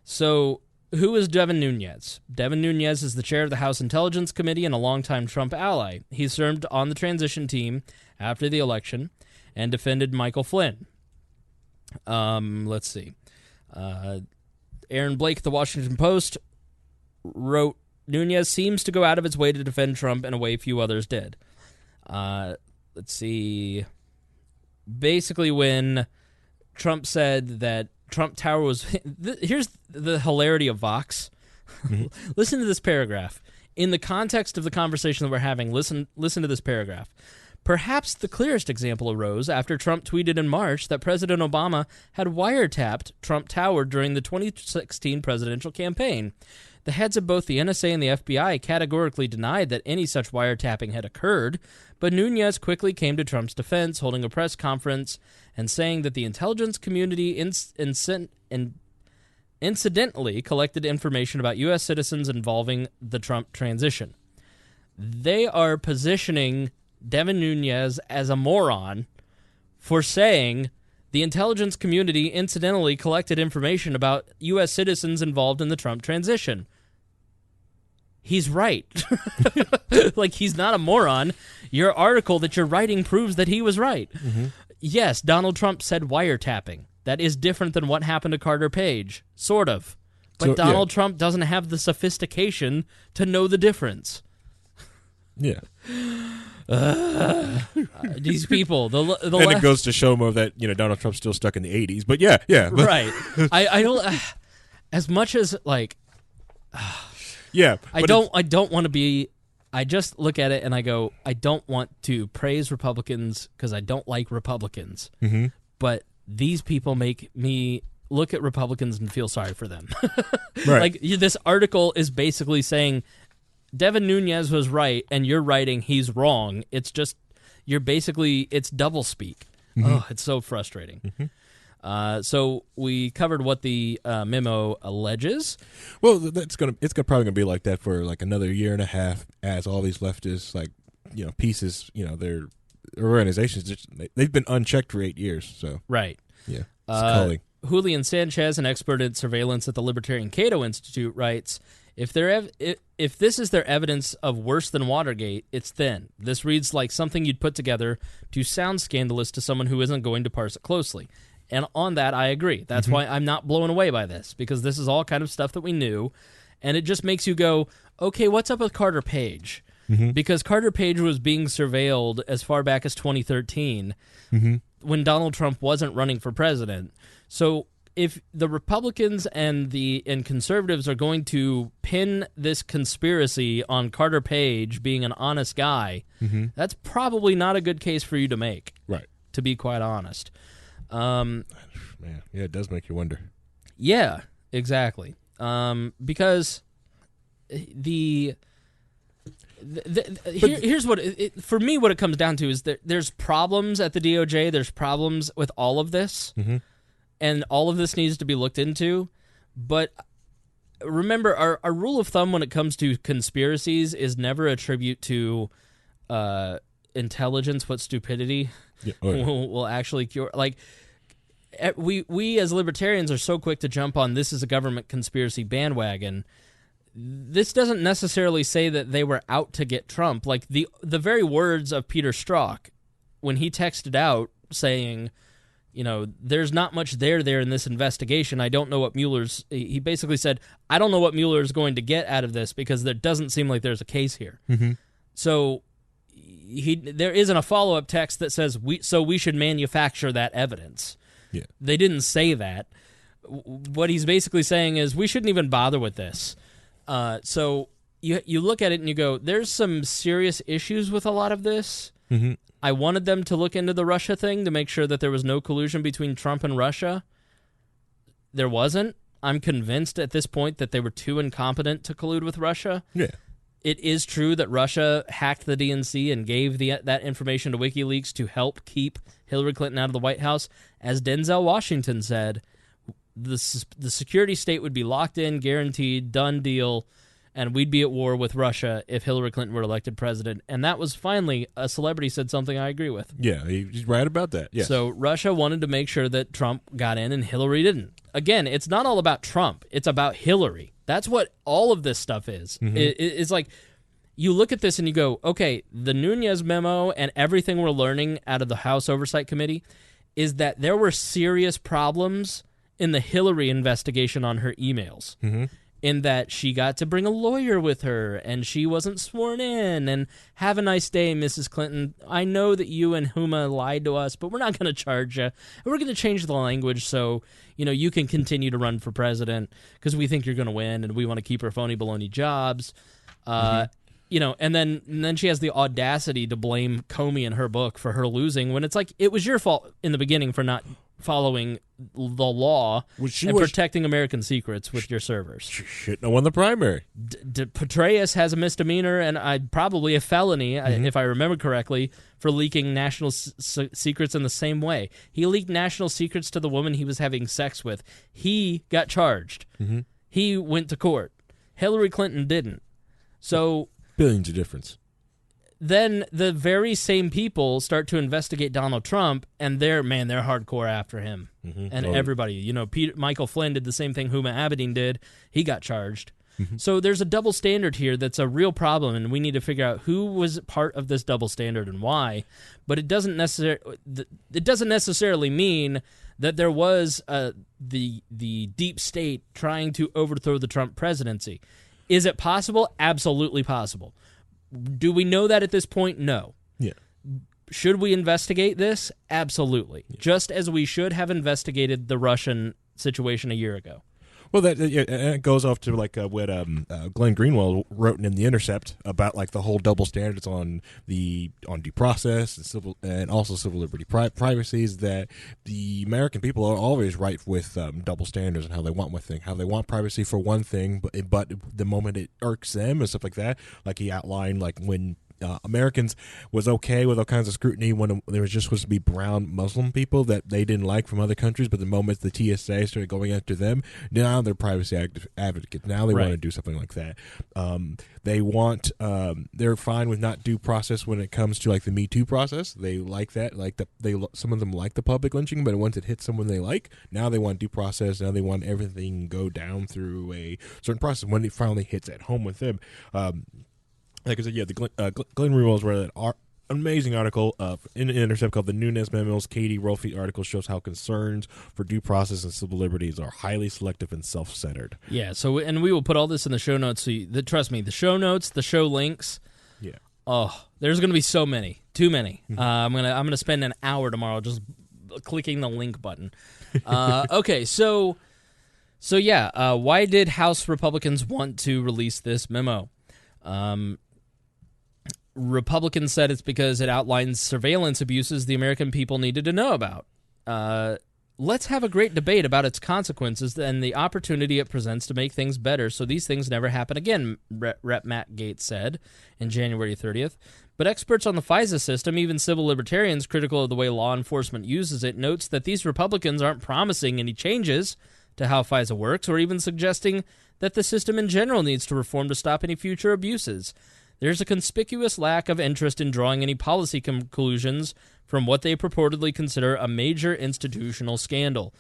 So who is Devin Nunes? Devin Nunes is the chair of the House Intelligence Committee and a longtime Trump ally. He served on the transition team after the election and defended Michael Flynn. Let's see. Aaron Blake, The Washington Post, wrote, Nunes seems to go out of its way to defend Trump in a way few others did. Let's see. Basically, when Trump said that Trump Tower was... Here's the hilarity of Vox. Mm-hmm. Listen to this paragraph. In the context of the conversation that we're having, listen to this paragraph. Perhaps the clearest example arose after Trump tweeted in March that President Obama had wiretapped Trump Tower during the 2016 presidential campaign. The heads of both the NSA and the FBI categorically denied that any such wiretapping had occurred, but Nunes quickly came to Trump's defense, holding a press conference and saying that the intelligence community incidentally collected information about U.S. citizens involving the Trump transition. They are positioning Devin Nunes as a moron for saying the intelligence community incidentally collected information about U.S. citizens involved in the Trump transition. He's right. Like, he's not a moron. Your article that you're writing proves that he was right. Mm-hmm. Yes, Donald Trump said wiretapping. That is different than what happened to Carter Page. Sort of. But Donald Trump doesn't have the sophistication to know the difference. Yeah. These people. And it goes to show more that, Donald Trump's still stuck in the 80s. But yeah. Right. I don't... as much as, like... yeah. I don't want to be... I just look at it and I go, I don't want to praise Republicans because I don't like Republicans. Mm-hmm. But these people make me look at Republicans and feel sorry for them. Right. Like, this article is basically saying Devin Nunes was right and you're writing he's wrong. It's just, it's doublespeak. Mm-hmm. Oh, it's so frustrating. Mm-hmm. So we covered what the memo alleges. Well, it's probably gonna be like that for like another year and a half, as all these leftist pieces, their organizations, they've been unchecked for 8 years. So right, yeah. Julian Sanchez, an expert in surveillance at the Libertarian Cato Institute, writes, If this is their evidence of worse than Watergate, it's thin. This reads like something you'd put together to sound scandalous to someone who isn't going to parse it closely. And on that, I agree. That's why I'm not blown away by this, because this is all kind of stuff that we knew, and it just makes you go, okay, what's up with Carter Page? Mm-hmm. Because Carter Page was being surveilled as far back as 2013 when Donald Trump wasn't running for president. So if the Republicans and conservatives are going to pin this conspiracy on Carter Page being an honest guy, that's probably not a good case for you to make, right? To be quite honest. Man, yeah, it does make you wonder. Yeah, exactly. Because here's what for me what it comes down to is that there's problems at the DOJ. There's problems with all of this, and all of this needs to be looked into. But remember, our rule of thumb when it comes to conspiracies is never attribute to intelligence what stupidity will actually cure. Like, we as libertarians are so quick to jump on this is a government conspiracy bandwagon. This doesn't necessarily say that they were out to get Trump. Like, the very words of Peter Strzok when he texted out saying, there's not much there in this investigation. I don't know what Mueller's... He basically said, I don't know what Mueller is going to get out of this because there doesn't seem like there's a case here. Mm-hmm. So there isn't a follow-up text that says, we should manufacture that evidence. Yeah. They didn't say that. What he's basically saying is we shouldn't even bother with this. So you look at it and you go, there's some serious issues with a lot of this. Mm-hmm. I wanted them to look into the Russia thing to make sure that there was no collusion between Trump and Russia. There wasn't. I'm convinced at this point that they were too incompetent to collude with Russia. Yeah. it is true that Russia hacked the DNC and gave that information to WikiLeaks to help keep Hillary Clinton out of the White House. As Denzel Washington said, the security state would be locked in, guaranteed, done deal, and we'd be at war with Russia if Hillary Clinton were elected president. And that was finally a celebrity said something I agree with. Yeah, he's right about that. Yes. So Russia wanted to make sure that Trump got in and Hillary didn't. Again, it's not all about Trump. It's about Hillary. That's what all of this stuff is. Mm-hmm. It's like you look at this and you go, okay, the Nunes Memo and everything we're learning out of the House Oversight Committee is that there were serious problems in the Hillary investigation on her emails. Mm-hmm. In that she got to bring a lawyer with her, and she wasn't sworn in, and have a nice day, Mrs. Clinton. I know that you and Huma lied to us, but we're not going to charge you. And we're going to change the language so, you can continue to run for president because we think you're going to win, and we want to keep our phony baloney jobs. And then she has the audacity to blame Comey in her book for her losing when it's like, it was your fault in the beginning for not following the law and protecting American secrets with your servers. She shouldn't have won the primary. Petraeus has a misdemeanor and probably a felony, if I remember correctly, for leaking national secrets in the same way. He leaked national secrets to the woman he was having sex with. He got charged. Mm-hmm. He went to court. Hillary Clinton didn't. So billions of difference. Then the very same people start to investigate Donald Trump, and they're hardcore after him. Mm-hmm. And everybody, Michael Flynn did the same thing Huma Abedin did. He got charged. Mm-hmm. So there's a double standard here that's a real problem, and we need to figure out who was part of this double standard and why. But it doesn't necessarily mean that there was the deep state trying to overthrow the Trump presidency. Is it possible? Absolutely possible. Do we know that at this point? No. Yeah. Should we investigate this? Absolutely. Yeah. Just as we should have investigated the Russian situation a year ago. Well, that goes off to like what Glenn Greenwald wrote in The Intercept about like the whole double standards on due process and also civil liberty privacy, is that the American people are always rife with double standards and how they want one thing, how they want privacy for one thing, but the moment it irks them and stuff like that, like he outlined, like when Americans was okay with all kinds of scrutiny when there was just supposed to be brown Muslim people that they didn't like from other countries, but the moment the TSA started going after them, now they're privacy advocates. Now they want to do something like that. They want they're fine with not due process when it comes to like the Me Too process. They like that. Some of them like the public lynching, but once it hits someone they like, now they want due process. Now they want everything go down through a certain process when it finally hits at home with them. Like I said, the Glenn Greenwald wrote an amazing article in Intercept called "The Nunes Memos." Katie Rolfe article shows how concerns for due process and civil liberties are highly selective and self-centered. Yeah. So, and we will put all this in the show notes. So trust me, the show notes, the show links. Yeah. Oh, there's going to be so many, too many. Mm-hmm. I'm gonna spend an hour tomorrow just clicking the link button. Okay. So yeah. Why did House Republicans want to release this memo? Republicans said it's because it outlines surveillance abuses the American people needed to know about. Let's have a great debate about its consequences and the opportunity it presents to make things better so these things never happen again, Rep. Matt Gaetz said in January 30th. But experts on the FISA system, even civil libertarians critical of the way law enforcement uses it, notes that these Republicans aren't promising any changes to how FISA works or even suggesting that the system in general needs to reform to stop any future abuses. There's a conspicuous lack of interest in drawing any policy conclusions from what they purportedly consider a major institutional scandal.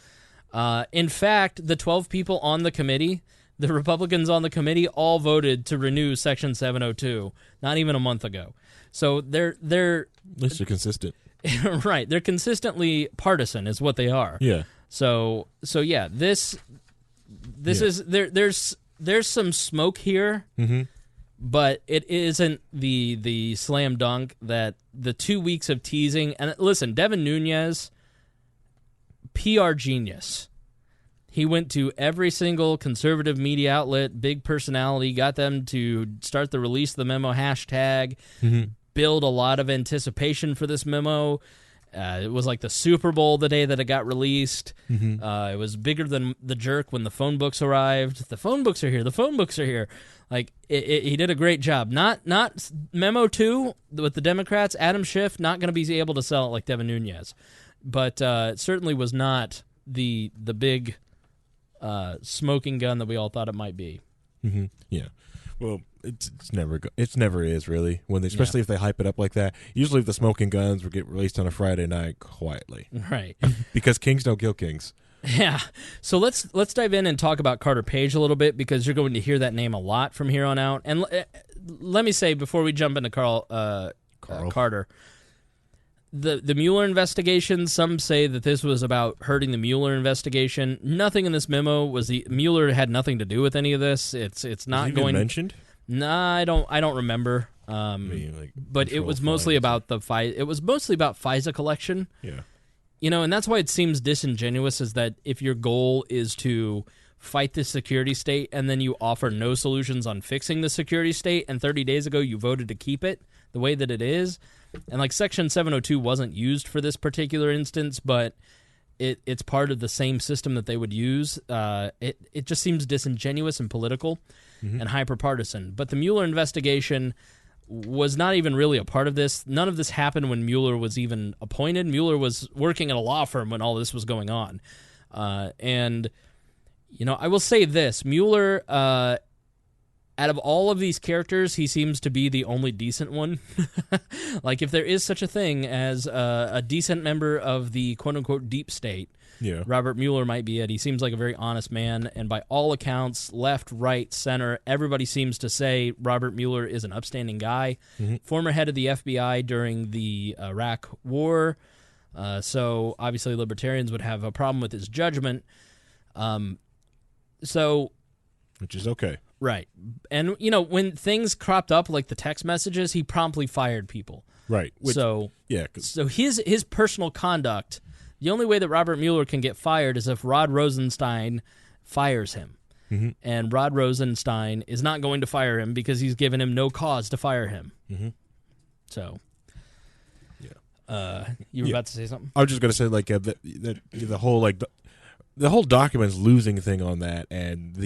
In fact, the 12 people on the committee, the Republicans on the committee, all voted to renew Section 702, not even a month ago. So they're at least they're consistent. Right. They're consistently partisan is what they are. Yeah. So yeah, this is there's some smoke here. Mm-hmm. But it isn't the slam dunk that the 2 weeks of teasing. And listen, Devin Nunes, PR genius. He went to every single conservative media outlet, big personality, got them to start the release of the memo hashtag, build a lot of anticipation for this memo. It was like the Super Bowl the day that it got released. Mm-hmm. It was bigger than the jerk when the phone books arrived. The phone books are here. The phone books are here. Like, he did a great job. Not Memo 2 with the Democrats. Adam Schiff not going to be able to sell it like Devin Nunes. But it certainly was not the big smoking gun that we all thought it might be. Mm-hmm. Yeah. Well, it's never is really especially if they hype it up like that. Usually, the smoking guns will get released on a Friday night quietly, right? Because kings don't kill kings. Yeah. So let's dive in and talk about Carter Page a little bit, because you're going to hear that name a lot from here on out. And let me say before we jump into Carter, the Mueller investigation. Some say that this was about hurting the Mueller investigation. Nothing in this memo was Mueller had nothing to do with any of this. It's not going mentioned. Nah, I don't remember. But it was mostly about it was mostly about FISA collection. Yeah. And that's why it seems disingenuous, is that if your goal is to fight the security state and then you offer no solutions on fixing the security state, and 30 days ago you voted to keep it the way that it is, and like Section 702 wasn't used for this particular instance, but it's part of the same system that they would use, it just seems disingenuous and political and hyper-partisan. But the Mueller investigation was not even really a part of this. None of this happened when Mueller was even appointed. Mueller was working at a law firm when all this was going on. And, I will say this. Mueller, out of all of these characters, he seems to be the only decent one. Like, if there is such a thing as a decent member of the quote-unquote deep state, yeah, Robert Mueller might be it. He seems like a very honest man, and by all accounts, left, right, center, everybody seems to say Robert Mueller is an upstanding guy. Former head of the FBI during the Iraq War, so obviously libertarians would have a problem with his judgment. Which is okay. Right. And, when things cropped up, like the text messages, he promptly fired people. Right. So his personal conduct, the only way that Robert Mueller can get fired is if Rod Rosenstein fires him. And Rod Rosenstein is not going to fire him because he's given him no cause to fire him. So, you were about to say something? I was just going to say, like, the whole document's losing thing on that, and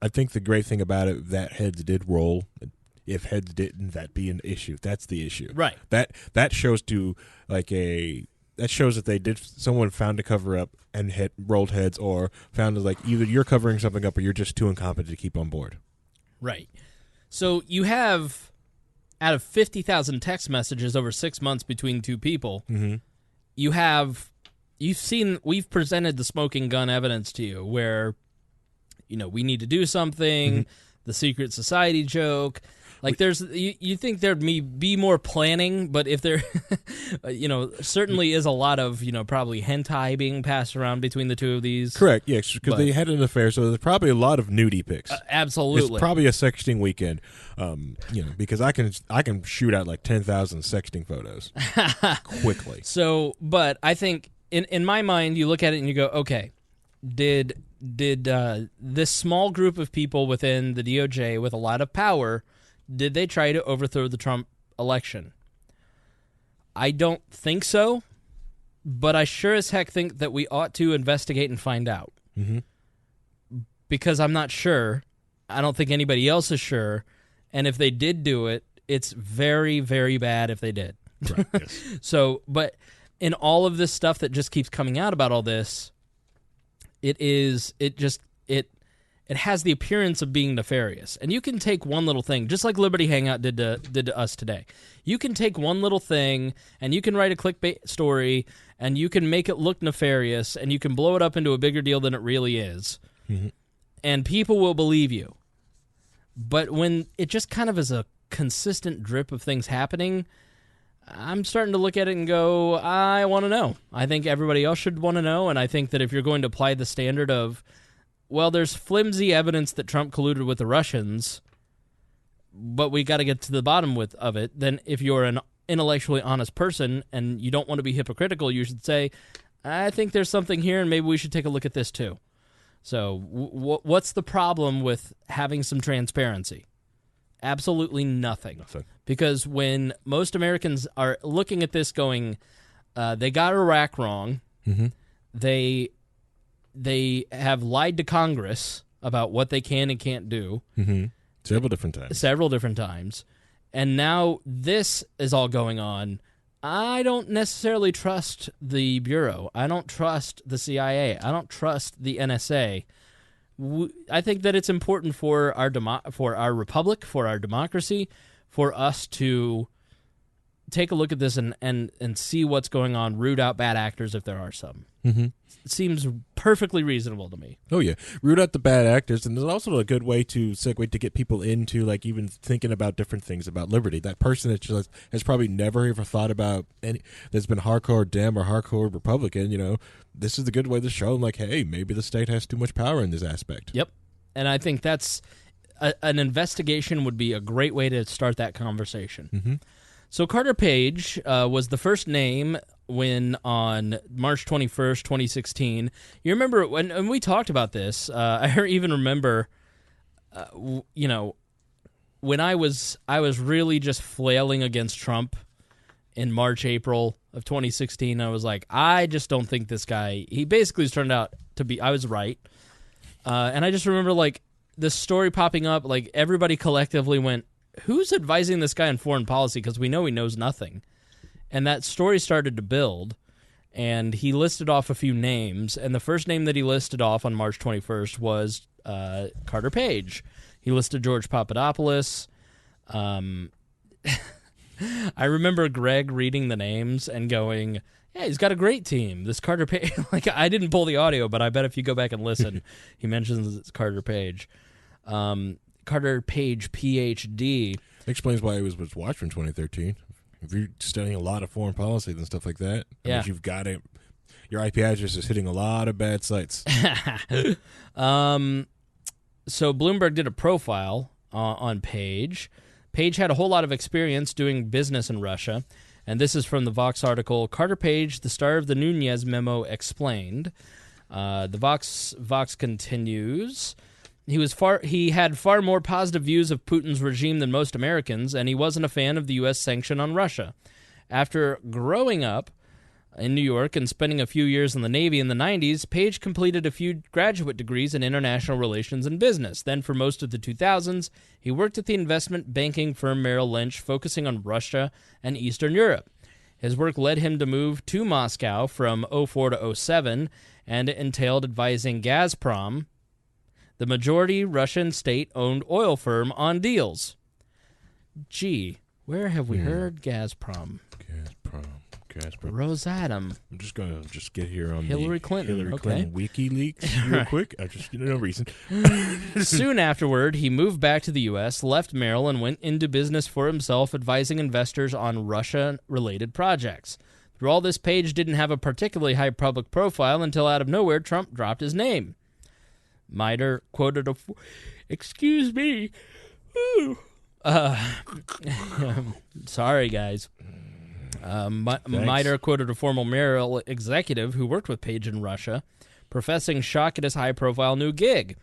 I think the great thing about it, that heads did roll. If heads didn't, that'd be an issue. That's the issue. Right. That shows that someone found a cover up and rolled heads, or found like either you're covering something up or you're just too incompetent to keep on board. Right. So you have, out of 50,000 text messages over 6 months between two people, we've presented the smoking gun evidence to you where, we need to do something, the secret society joke. Like, you think there'd be more planning, but if there, certainly is a lot of, probably hentai being passed around between the two of these. Correct, yes, because they had an affair, so there's probably a lot of nudie pics. Absolutely. It's probably a sexting weekend, because I can shoot out like 10,000 sexting photos quickly. So, but I think, in my mind, you look at it and you go, okay, did this small group of people within the DOJ with a lot of power, did they try to overthrow the Trump election? I don't think so, but I sure as heck think that we ought to investigate and find out. Because I'm not sure. I don't think anybody else is sure. And if they did do it, it's very, very bad if they did. Right, yes. So, but in all of this stuff that just keeps coming out about all this, it has the appearance of being nefarious. And you can take one little thing, just like Liberty Hangout did to us today. You can take one little thing, and you can write a clickbait story, and you can make it look nefarious, and you can blow it up into a bigger deal than it really is. And people will believe you. But when it just kind of is a consistent drip of things happening, I'm starting to look at it and go, I want to know. I think everybody else should want to know, and I think that if you're going to apply the standard of, well, there's flimsy evidence that Trump colluded with the Russians, but we got to get to the bottom of it, then if you're an intellectually honest person and you don't want to be hypocritical, you should say, I think there's something here and maybe we should take a look at this too. So what's the problem with having some transparency? Absolutely nothing. Because when most Americans are looking at this going, They got Iraq wrong. Mm-hmm. They have lied to Congress about what they can and can't do. Mm-hmm. Several different times. And now this is all going on. I don't necessarily trust the Bureau. I don't trust the CIA. I don't trust the NSA. I think that it's important for our republic, for our democracy, for us to take a look at this and see what's going on, root out bad actors if there are some. Mm-hmm. It seems perfectly reasonable to me. Oh, yeah. Root out the bad actors, and there's also a good way to segue to get people into, like, even thinking about different things about liberty. That person that just has probably never ever thought about that's been hardcore Dem or hardcore Republican, this is the good way to show them, like, hey, maybe the state has too much power in this aspect. Yep. And I think that's an investigation would be a great way to start that conversation. Mm-hmm. So Carter Page was the first name when on March 21st, 2016. You remember when we talked about this, I even remember, when I was really just flailing against Trump in March, April of 2016. I was like, I just don't think this guy, he basically turned out to be, I was right. And I just remember like this story popping up, like everybody collectively went, who's advising this guy on foreign policy? Because we know he knows nothing. And that story started to build, and he listed off a few names, and the first name that he listed off on March 21st was Carter Page. He listed George Papadopoulos. I remember Greg reading the names and going, yeah, he's got a great team. This Carter Page, like I didn't pull the audio, but I bet if you go back and listen, he mentions it's Carter Page. Carter Page, PhD. Explains why he was watched from 2013. If you're studying a lot of foreign policy and stuff like that, yeah, you've got it. Your IP address is hitting a lot of bad sites. So Bloomberg did a profile on Page. Page had a whole lot of experience doing business in Russia, and this is from the Vox article, Carter Page, the star of the Nunes Memo, explained. The Vox continues. He had far more positive views of Putin's regime than most Americans, and he wasn't a fan of the U.S. sanction on Russia. After growing up in New York and spending a few years in the Navy in the 90s, Page completed a few graduate degrees in international relations and business. Then for most of the 2000s, he worked at the investment banking firm Merrill Lynch, focusing on Russia and Eastern Europe. His work led him to move to Moscow from 2004 to 2007, and it entailed advising Gazprom, the majority Russian state-owned oil firm, on deals. Gee, where have we heard Gazprom? Gazprom. Rosatom. I'm just going to get here on Hillary the Clinton. Hillary Clinton WikiLeaks real quick. I just, no reason. Soon afterward, he moved back to the U.S., left Merrill, and went into business for himself, advising investors on Russia-related projects. Through all this, Page didn't have a particularly high public profile until out of nowhere, Trump dropped his name. Miter quoted excuse me. Sorry, guys. Miter quoted a former Merrill executive who worked with Page in Russia, professing shock at his high-profile new gig.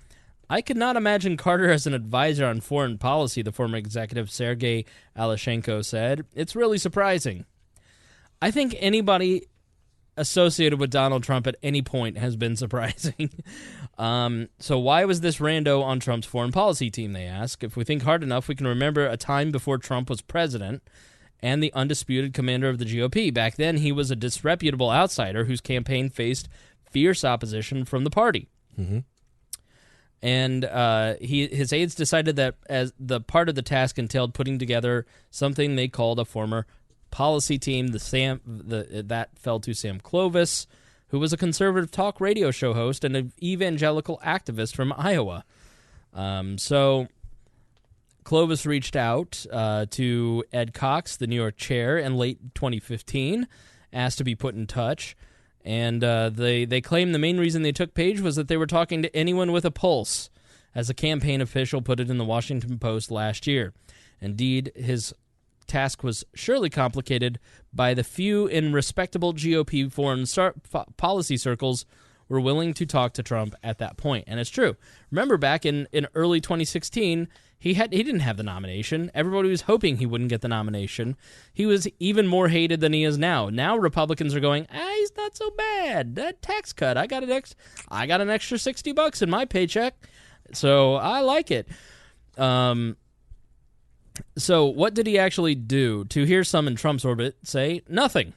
I could not imagine Carter as an advisor on foreign policy, the former executive Sergei Alashenko said. It's really surprising. I think anybody associated with Donald Trump at any point has been surprising. So why was this rando on Trump's foreign policy team, they ask? If we think hard enough, we can remember a time before Trump was president and the undisputed commander of the GOP. Back then, he was a disreputable outsider whose campaign faced fierce opposition from the party. Mm-hmm. And his aides decided that as the part of the task entailed putting together something they called a former policy team. That fell to Sam Clovis, who was a conservative talk radio show host and an evangelical activist from Iowa. So Clovis reached out to Ed Cox, the New York chair, in late 2015, asked to be put in touch. And they claim the main reason they took Page was that they were talking to anyone with a pulse, as a campaign official put it in the Washington Post last year. Indeed, his task was surely complicated by the few in respectable GOP foreign policy circles were willing to talk to Trump at that point. And it's true. Remember back in early 2016, he didn't have the nomination. Everybody was hoping he wouldn't get the nomination. He was even more hated than he is now. Now Republicans are going, he's not so bad. That tax cut, I got an extra $60 in my paycheck, so I like it. So what did he actually do? To hear some in Trump's orbit say, nothing.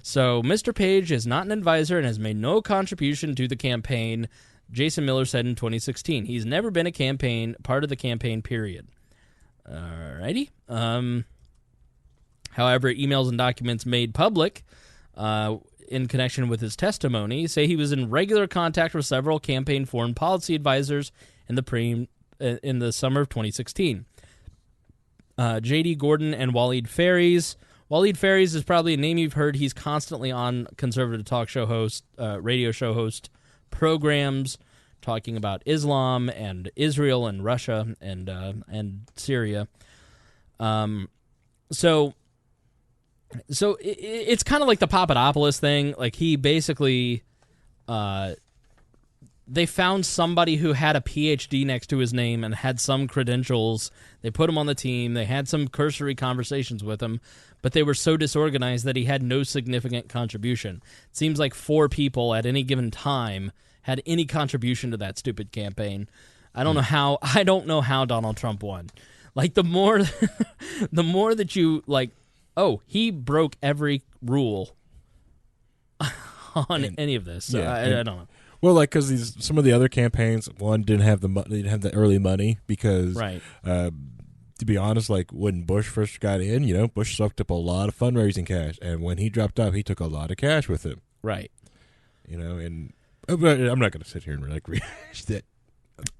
So Mr. Page is not an advisor and has made no contribution to the campaign, Jason Miller said in 2016. He's never been part of the campaign, period. Alrighty. However, emails and documents made public in connection with his testimony say he was in regular contact with several campaign foreign policy advisors in the summer of 2016. J.D. Gordon and Waleed Faries. Waleed Faries is probably a name you've heard. He's constantly on conservative talk show host, radio show host programs talking about Islam and Israel and Russia and Syria. So it's kind of like the Papadopoulos thing. Like he basically, they found somebody who had a PhD next to his name and had some credentials. They put him on the team. They had some cursory conversations with him, but they were so disorganized that he had no significant contribution. It seems like 4 people at any given time had any contribution to that stupid campaign. I don't know how Donald Trump won. Like the more that you like, he broke every rule on any of this. So I don't know. Well, like because some of the other campaigns, one didn't have the early money because, right. To be honest, like when Bush first got in, Bush sucked up a lot of fundraising cash, and when he dropped out, he took a lot of cash with him. Right. And I'm not going to sit here and rehash that.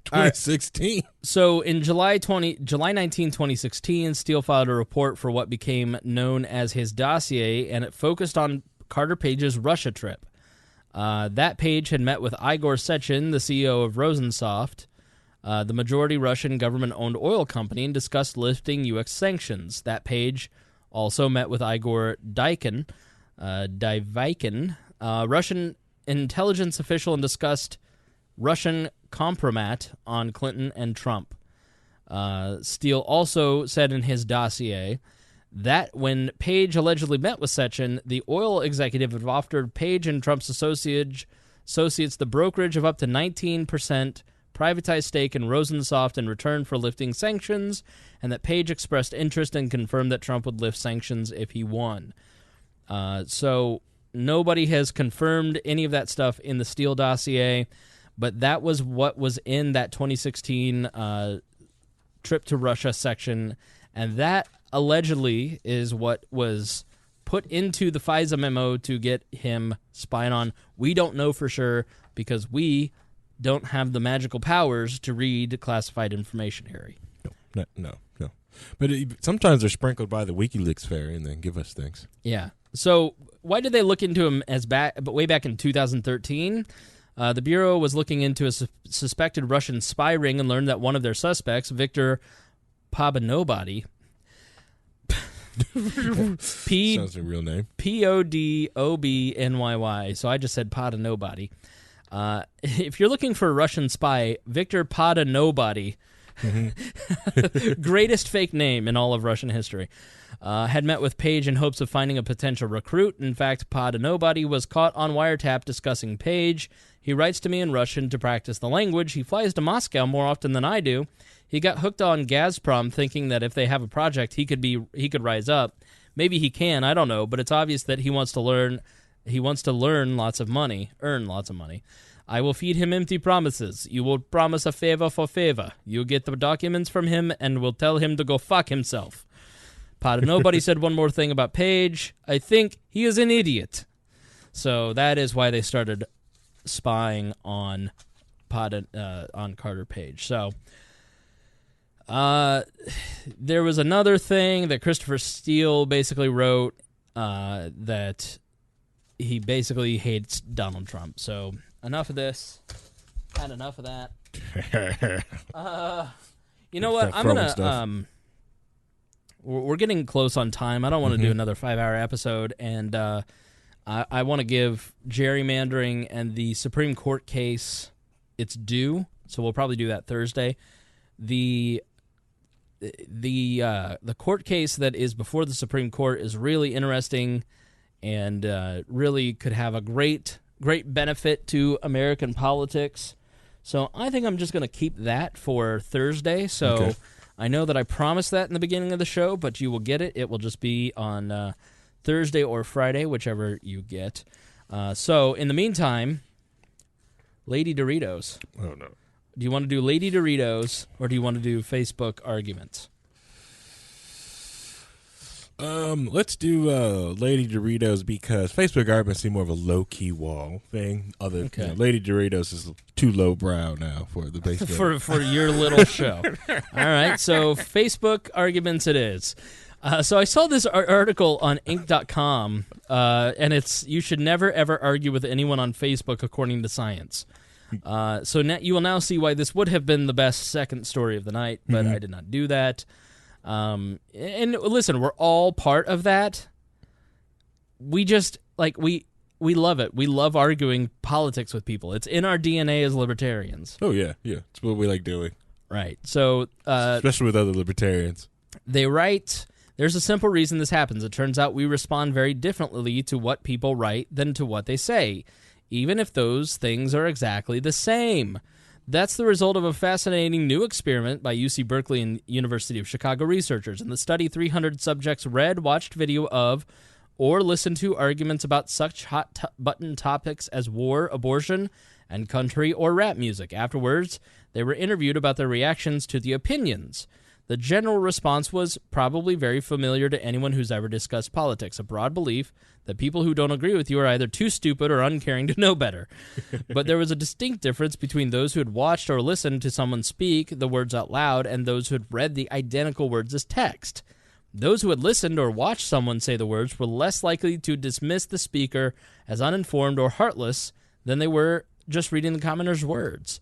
2016. So in July 19, 2016, Steele filed a report for what became known as his dossier, and it focused on Carter Page's Russia trip. That Page had met with Igor Sechin, the CEO of Rosensoft, the majority Russian government-owned oil company, and discussed lifting U.S. sanctions. That Page also met with Igor Daikin, Russian intelligence official, and discussed Russian compromat on Clinton and Trump. Steele also said in his dossier that when Page allegedly met with Sechin, the oil executive had offered Page and Trump's associates the brokerage of up to 19% privatized stake in Rosensoft in return for lifting sanctions, and that Page expressed interest and confirmed that Trump would lift sanctions if he won. So nobody has confirmed any of that stuff in the Steele dossier, but that was what was in that 2016 trip to Russia section, and that allegedly is what was put into the FISA memo to get him spied on. We don't know for sure because we don't have the magical powers to read classified information, Harry. No. But sometimes they're sprinkled by the WikiLeaks fairy and then give us things. Yeah. So why did they look into him way back in 2013? The Bureau was looking into a suspected Russian spy ring and learned that one of their suspects, Victor Podonobody, sounds a real name. Podobnyy. So I just said Podonobody. If you're looking for a Russian spy, Victor Podonobody, greatest fake name in all of Russian history, had met with Page in hopes of finding a potential recruit. In fact, Podonobody was caught on wiretap discussing Page. He writes to me in Russian to practice the language. He flies to Moscow more often than I do. He got hooked on Gazprom, thinking that if they have a project, he could rise up. Maybe he can, I don't know, but it's obvious that he wants to learn. He wants to earn lots of money. I will feed him empty promises. You will promise a favor for favor. You get the documents from him and will tell him to go fuck himself. Nobody said one more thing about Page. I think he is an idiot. So that is why they started spying on Carter Page. So there was another thing that Christopher Steele basically wrote that he basically hates Donald Trump. So enough of this. Had enough of that. You know what? I'm gonna. We're getting close on time. I don't want to do another 5-hour episode, and I want to give gerrymandering and the Supreme Court case its due, so we'll probably do that Thursday. The court case that is before the Supreme Court is really interesting and really could have a great benefit to American politics. So I think I'm just going to keep that for Thursday. So okay. I know that I promised that in the beginning of the show, but you will get it. It will just be on Thursday or Friday, whichever you get. So in the meantime, Lady Doritos. Oh, no. Do you want to do Lady Doritos or do you want to do Facebook arguments? Let's do Lady Doritos because Facebook arguments seem more of a low-key wall thing. Lady Doritos is too lowbrow now for the Facebook. for your little show. All right, so Facebook arguments it is. So I saw this article on Inc.com, and it's you should never ever argue with anyone on Facebook according to science. So now, you will now see why this would have been the best second story of the night, but I did not do that. And listen, we're all part of that. We just we love it. We love arguing politics with people. It's in our DNA as libertarians. Oh yeah, it's what we like doing. Right. So especially with other libertarians. They write, there's a simple reason this happens. It turns out we respond very differently to what people write than to what they say, even if those things are exactly the same. That's the result of a fascinating new experiment by UC Berkeley and University of Chicago researchers. In the study, 300 subjects read, watched video of, or listened to arguments about such hot-button topics as war, abortion, and country or rap music. Afterwards, they were interviewed about their reactions to the opinions. The general response was probably very familiar to anyone who's ever discussed politics, a broad belief that people who don't agree with you are either too stupid or uncaring to know better. But there was a distinct difference between those who had watched or listened to someone speak the words out loud and those who had read the identical words as text. Those who had listened or watched someone say the words were less likely to dismiss the speaker as uninformed or heartless than they were just reading the commenter's words.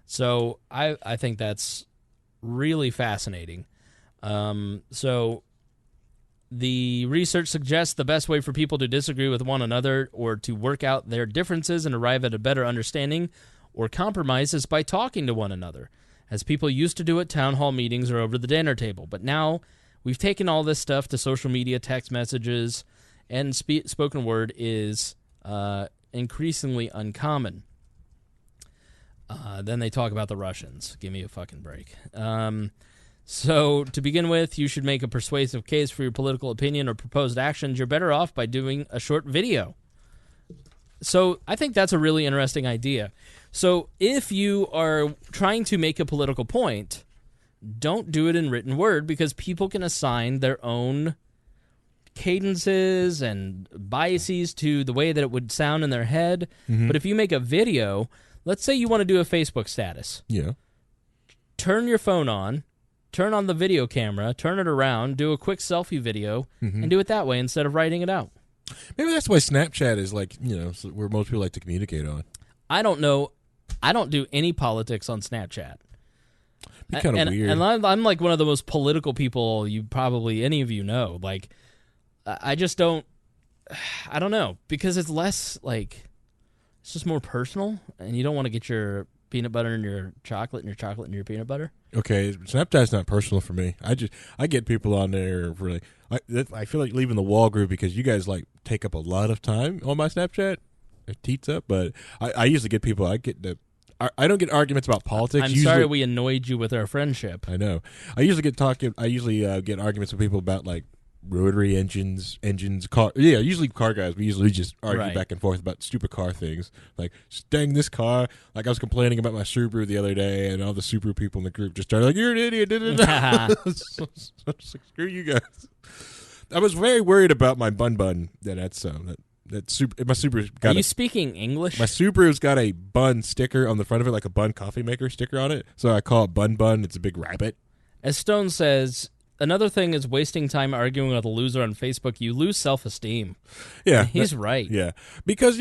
So I think that's really fascinating. So the research suggests the best way for people to disagree with one another or to work out their differences and arrive at a better understanding or compromise is by talking to one another, as people used to do at town hall meetings or over the dinner table. But now we've taken all this stuff to social media, text messages, and spoken word is increasingly uncommon. Then they talk about the Russians. Give me a fucking break. So, to begin with, you should make a persuasive case for your political opinion or proposed actions. You're better off by doing a short video. So, I think that's a really interesting idea. So, if you are trying to make a political point, don't do it in written word because people can assign their own cadences and biases to the way that it would sound in their head. But if you make a video, let's say you want to do a Facebook status. Yeah. Turn your phone on, turn on the video camera, turn it around, do a quick selfie video, and do it that way instead of writing it out. Maybe that's why Snapchat is where most people like to communicate on. I don't know. I don't do any politics on Snapchat. It's kind of weird. And I'm like one of the most political people any of you know. Like, I just don't, I don't know, because it's less it's just more personal, and you don't want to get your peanut butter in your chocolate and your chocolate in your peanut butter. Okay, Snapchat's not personal for me. I get people on there really. I feel like leaving the wall group because you guys take up a lot of time on my Snapchat. It teats up, but I usually get people. I don't get arguments about politics. I'm sorry we annoyed you with our friendship. I know. I usually get arguments with people about rotary engines, car. Yeah, usually car guys. We usually just argue back and forth about stupid car things. Like, dang this car. Like, I was complaining about my Subaru the other day, and all the Subaru people in the group just started you're an idiot. So, screw you guys. I was very worried about my bun. That's my Subaru's got. Are you speaking English? My Subaru's got a bun sticker on the front of it, like a bun coffee maker sticker on it. So I call it Bun. It's a big rabbit. As Stone says, another thing is wasting time arguing with a loser on Facebook. You lose self-esteem. Yeah. He's right. Yeah. Because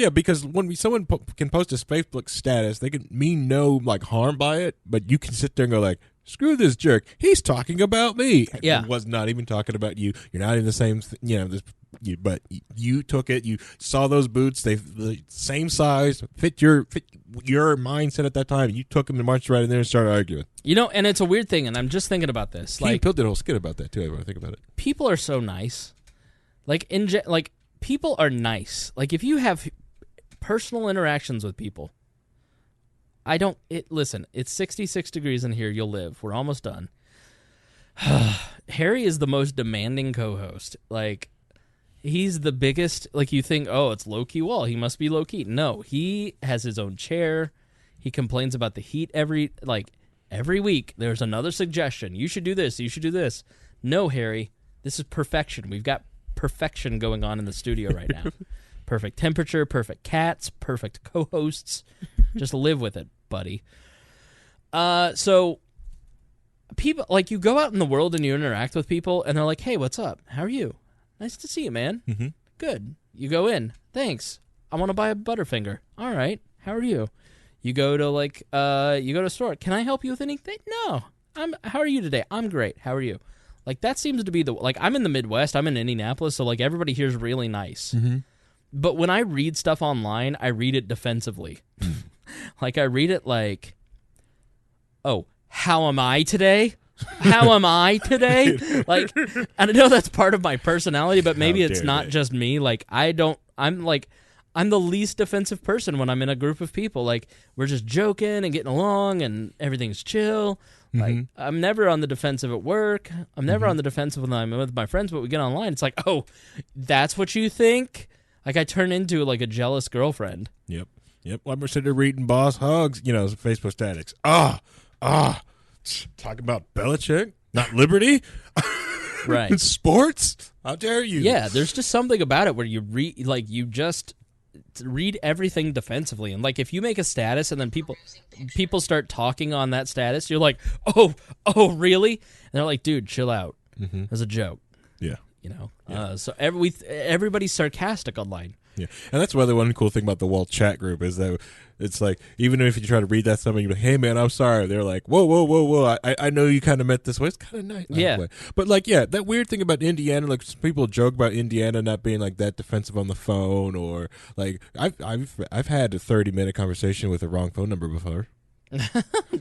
when someone can post a Facebook status, they can mean no harm by it, but you can sit there and go screw this jerk. He's talking about me. Yeah. He was not even talking about you. You're not in the same, this but you took it. You saw those boots; they the same size, fit your mindset at that time. You took them and marched right in there and started arguing. And it's a weird thing, and I'm just thinking about this. Key Pill did a whole skit about that too. When I think about it, people are so nice. People are nice. Like if you have personal interactions with people, listen. It's 66 degrees in here. You'll live. We're almost done. Harry is the most demanding co-host. Like, he's the biggest. Like, you think, oh, it's low-key wall. He must be low-key. No, he has his own chair. He complains about the heat every week. There's another suggestion. You should do this. You should do this. No, Harry, this is perfection. We've got perfection going on in the studio right now. Perfect temperature, perfect cats, perfect co-hosts. Just live with it, buddy. So people, like, you go out in the world and you interact with people, and they're like, hey, what's up? How are you? Nice to see you, man. Mm-hmm. Good. You go in. Thanks. I want to buy a Butterfinger. All right. How are you? You go to a store. Can I help you with anything? No. How are you today? I'm great. How are you? Like, that seems to be I'm in the Midwest. I'm in Indianapolis, so, like, everybody here's really nice. Mm-hmm. But when I read stuff online, I read it defensively. Like, I read it like, oh, how am I today? How am I today? Like, and I know that's part of my personality, but maybe it's not just me. Like, I'm the least defensive person when I'm in a group of people. Like, we're just joking and getting along and everything's chill. Mm-hmm. Like, I'm never on the defensive at work. I'm never on the defensive when I'm with my friends, but we get online. It's like, oh, that's what you think? Like, I turn into, like, a jealous girlfriend. Yep. I'm sitting there reading Boss Hugs, Facebook statics. Talking about Belichick, not Liberty. Right. Sports? How dare you? Yeah, there's just something about it where you just read everything defensively. And, like, if you make a status and then people start talking on that status, you're like, oh, really? And they're like, dude, chill out. Mm-hmm. It was a joke. Yeah. Yeah. So everybody's sarcastic online. Yeah, and that's why the one cool thing about the Walt chat group is that it's like, even if you try to read that something, you're like, hey man, I'm sorry. They're like, whoa, I know you kind of meant this way. It's kind of nice. Yeah. But like, yeah, that weird thing about Indiana, like some people joke about Indiana not being like that defensive on the phone, or like I've had a 30-minute conversation with the wrong phone number before.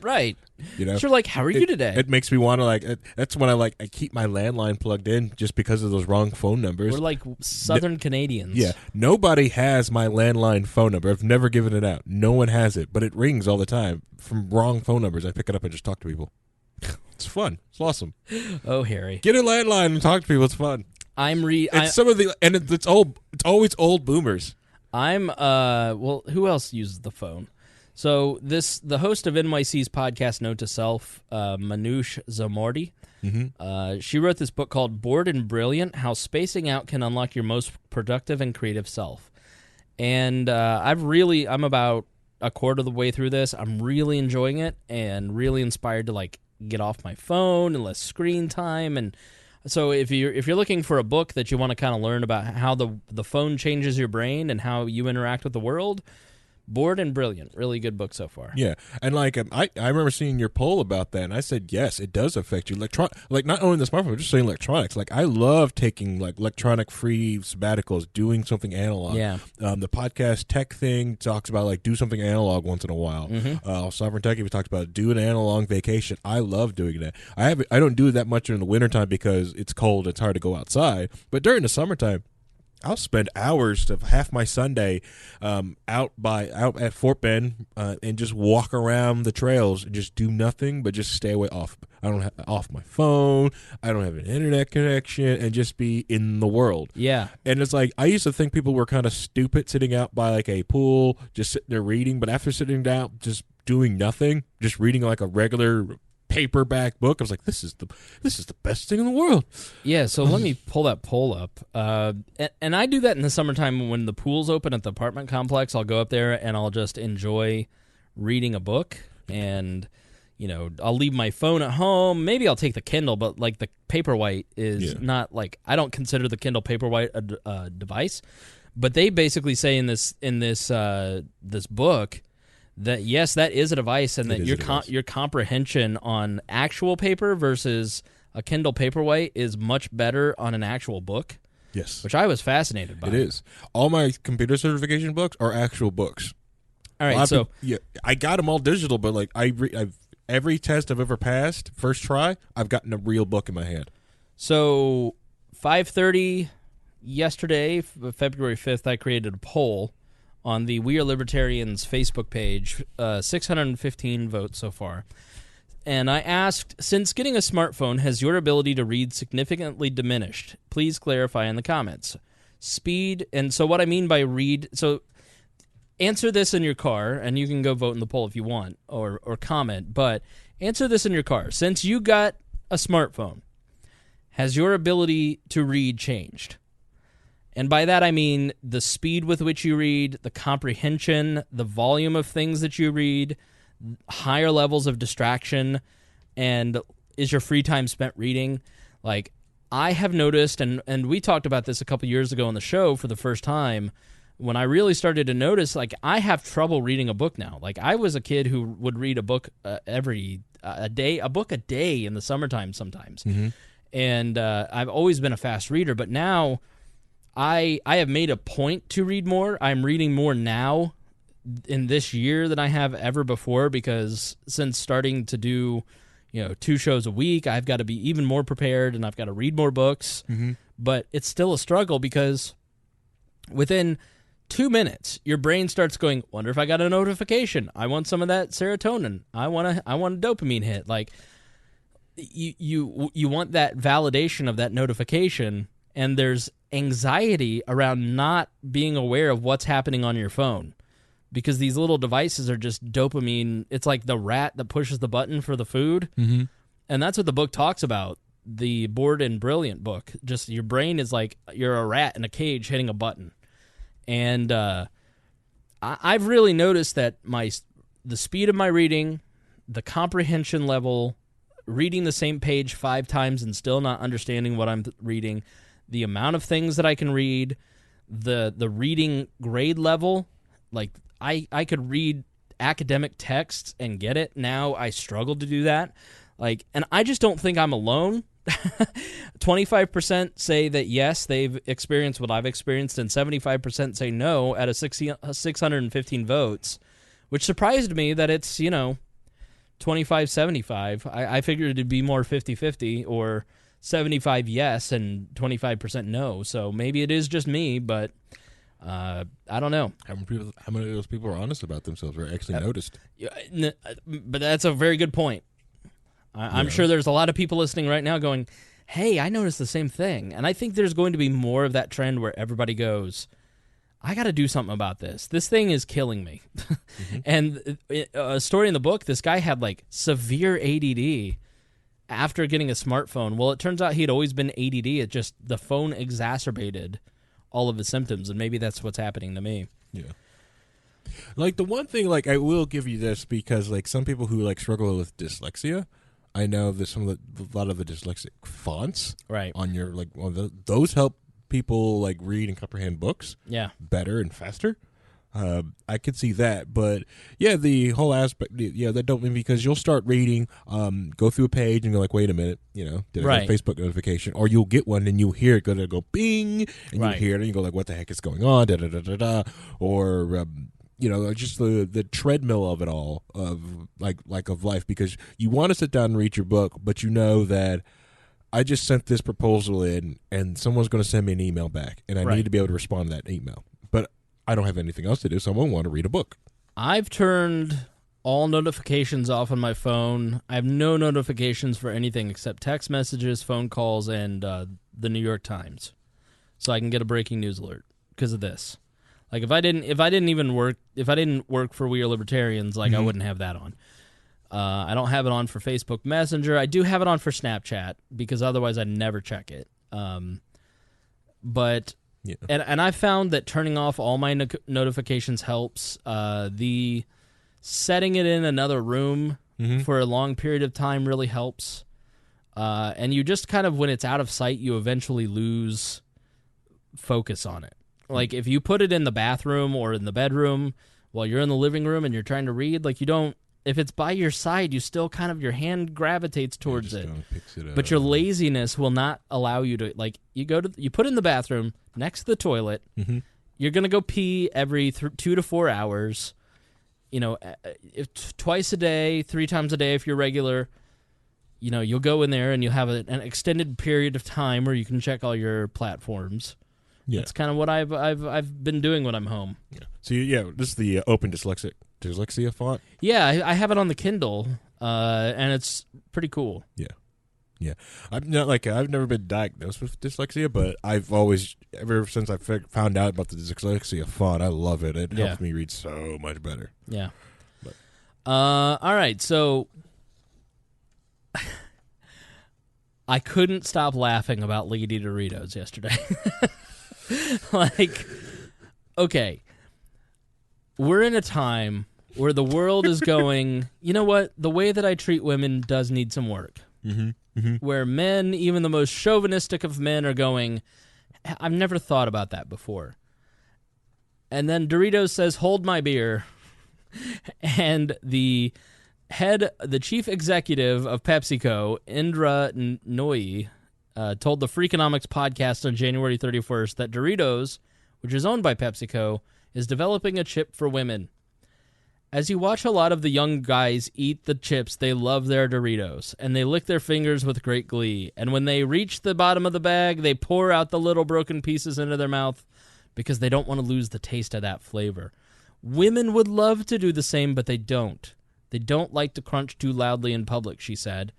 Right. You're like, how are you today? It makes me want to that's when I keep my landline plugged in just because of those wrong phone numbers. We're like Southern Canadians. Yeah. Nobody has my landline phone number. I've never given it out. No one has it, but it rings all the time from wrong phone numbers. I pick it up and just talk to people. It's fun. It's awesome. Oh, Harry. Get a landline and talk to people. It's fun. It's always old boomers. Who else uses the phone? So the host of NYC's podcast, Note to Self, Manoush Zamordi, she wrote this book called Bored and Brilliant, How Spacing Out Can Unlock Your Most Productive and Creative Self. And I'm about a quarter of the way through this. I'm really enjoying it and really inspired to get off my phone and less screen time. And so if you're looking for a book that you want to kind of learn about how the phone changes your brain and how you interact with the world, Bored and Brilliant. Really good book so far. Yeah. And I remember seeing your poll about that, and I said, yes, it does affect you. Not only the smartphone, but just saying electronics. Like, I love taking electronic-free sabbaticals, doing something analog. Yeah. The podcast tech thing talks about do something analog once in a while. Mm-hmm. Sovereign Techie, we talked about do an analog vacation. I love doing that. I don't do that much in the wintertime because it's cold. It's hard to go outside. But during the summertime, I'll spend hours of half my Sunday out at Fort Bend and just walk around the trails and just do nothing but just stay away off. I don't have off my phone. I don't have an internet connection, and just be in the world. Yeah. And it's like, I used to think people were kind of stupid sitting out by a pool, just sitting there reading. But after sitting down, just doing nothing, just reading a regular paperback book, I was like, this is the best thing in the world. Yeah, so let me pull that poll up. And I do that in the summertime when the pool's open at the apartment complex. I'll go up there and I'll just enjoy reading a book, and I'll leave my phone at home. Maybe I'll take the Kindle, but the Paperwhite is not I don't consider the Kindle Paperwhite a device. But they basically say in this book that yes, that is a device, and that your comprehension on actual paper versus a Kindle Paperwhite is much better on an actual book. Yes. which I was fascinated by. It is. All my computer certification books are actual books. All right, so I got them all digital, but like I've every test I've ever passed, first try, I've gotten a real book in my hand. So 5:30 yesterday, February 5th, I created a poll on the We Are Libertarians Facebook page, 615 votes so far. And I asked, since getting a smartphone, has your ability to read significantly diminished? Please clarify in the comments. Speed, and so what I mean by read, so answer this in your car, and you can go vote in the poll if you want, or comment, but answer this in your car. Since you got a smartphone, has your ability to read changed? And by that I mean the speed with which you read, the comprehension, the volume of things that you read, higher levels of distraction, and is your free time spent reading? Like, I have noticed, and we talked about this a couple years ago on the show for the first time, when I really started to notice, like, I have trouble reading a book now. Like, I was a kid who would read a book a book a day in the summertime sometimes. Mm-hmm. And I've always been a fast reader, but now I have made a point to read more. I'm reading more now in this year than I have ever before, because since starting to do 2 shows a week, I've got to be even more prepared, and I've got to read more books. Mm-hmm. But it's still a struggle, because within 2 minutes your brain starts going, wonder if I got a notification, I want some of that serotonin, I want a dopamine hit. Like, you want that validation of that notification, and there's anxiety around not being aware of what's happening on your phone, because these little devices are just dopamine. It's like the rat that pushes the button for the food. Mm-hmm. And that's what the book talks about, the Bored and Brilliant book. Just your brain is like you're a rat in a cage hitting a button. And I've really noticed that the speed of my reading, the comprehension level, reading the same page 5 times and still not understanding what I'm reading, the amount of things that I can read, the reading grade level. Like, I could read academic texts and get it. Now I struggle to do that. Like, and I just don't think I'm alone. 25% say that yes, they've experienced what I've experienced, and 75% say no out of 615 votes, which surprised me that it's, 25-75. I figured it'd be more 50-50, or 75 yes and 25% no. So maybe it is just me, but I don't know. How many of those people are honest about themselves or actually noticed? But that's a very good point. I'm sure there's a lot of people listening right now going, hey, I noticed the same thing. And I think there's going to be more of that trend where everybody goes, I got to do something about this. This thing is killing me. Mm-hmm. And a story in the book, this guy had like severe ADD after getting a smartphone. Well, it turns out he'd always been ADD. It just, the phone exacerbated all of his symptoms, and maybe that's what's happening to me. Yeah. Like, the one thing, like, I will give you this, because like some people who like struggle with dyslexia, I know that a lot of the dyslexic fonts on your those help people like read and comprehend books better and faster. I could see that, but yeah, the whole aspect, that don't mean, because you'll start reading, go through a page and go like, wait a minute, did I get a Facebook notification? Or you'll get one and you'll hear it go bing, and you hear it and you go like, what the heck is going on? Da da da da da. Or just the treadmill of it all, of of life, because you want to sit down and read your book, but you know that I just sent this proposal in and someone's going to send me an email back, and I need to be able to respond to that email. But I don't have anything else to do, so I won't want to read a book. I've turned all notifications off on my phone. I have no notifications for anything except text messages, phone calls, and the New York Times, so I can get a breaking news alert because of this. Like, if I didn't work for We Are Libertarians, like, I wouldn't have that on. I don't have it on for Facebook Messenger. I do have it on for Snapchat, because otherwise I'd never check it. But and I found that turning off all my notifications helps. The setting it in another room for a long period of time really helps. And you just kind of, when it's out of sight, you eventually lose focus on it. Like, if you put it in the bathroom or in the bedroom while you're in the living room and you're trying to read, like, if it's by your side, you still kind of, your hand gravitates towards it. Picks it up. But your laziness will not allow you to, like, you put it in the bathroom next to the toilet. Mm-hmm. You're going to go pee every 2 to 4 hours, twice a day, 3 times a day if you're regular. You'll go in there and you'll have an extended period of time where you can check all your platforms. Yeah. That's kind of what I've been doing when I'm home. Yeah. So this is the Open Dyslexia font. Yeah, I have it on the Kindle, and it's pretty cool. Yeah. I've never been diagnosed with dyslexia, but I've always, ever since I found out about the dyslexia font, I love it. It helps me read so much better. Yeah. All right, so I couldn't stop laughing about Lady Doritos yesterday. Okay, we're in a time where the world is going, you know what? The way that I treat women does need some work. Mm-hmm. Mm-hmm. Where men, even the most chauvinistic of men, are going, I've never thought about that before. And then Doritos says, hold my beer. And the chief executive of PepsiCo, Indra Nooyi, told the Freakonomics podcast on January 31st that Doritos, which is owned by PepsiCo, is developing a chip for women. As you watch a lot of the young guys eat the chips, they love their Doritos, and they lick their fingers with great glee. And when they reach the bottom of the bag, they pour out the little broken pieces into their mouth because they don't want to lose the taste of that flavor. Women would love to do the same, but they don't. They don't like to crunch too loudly in public, she said.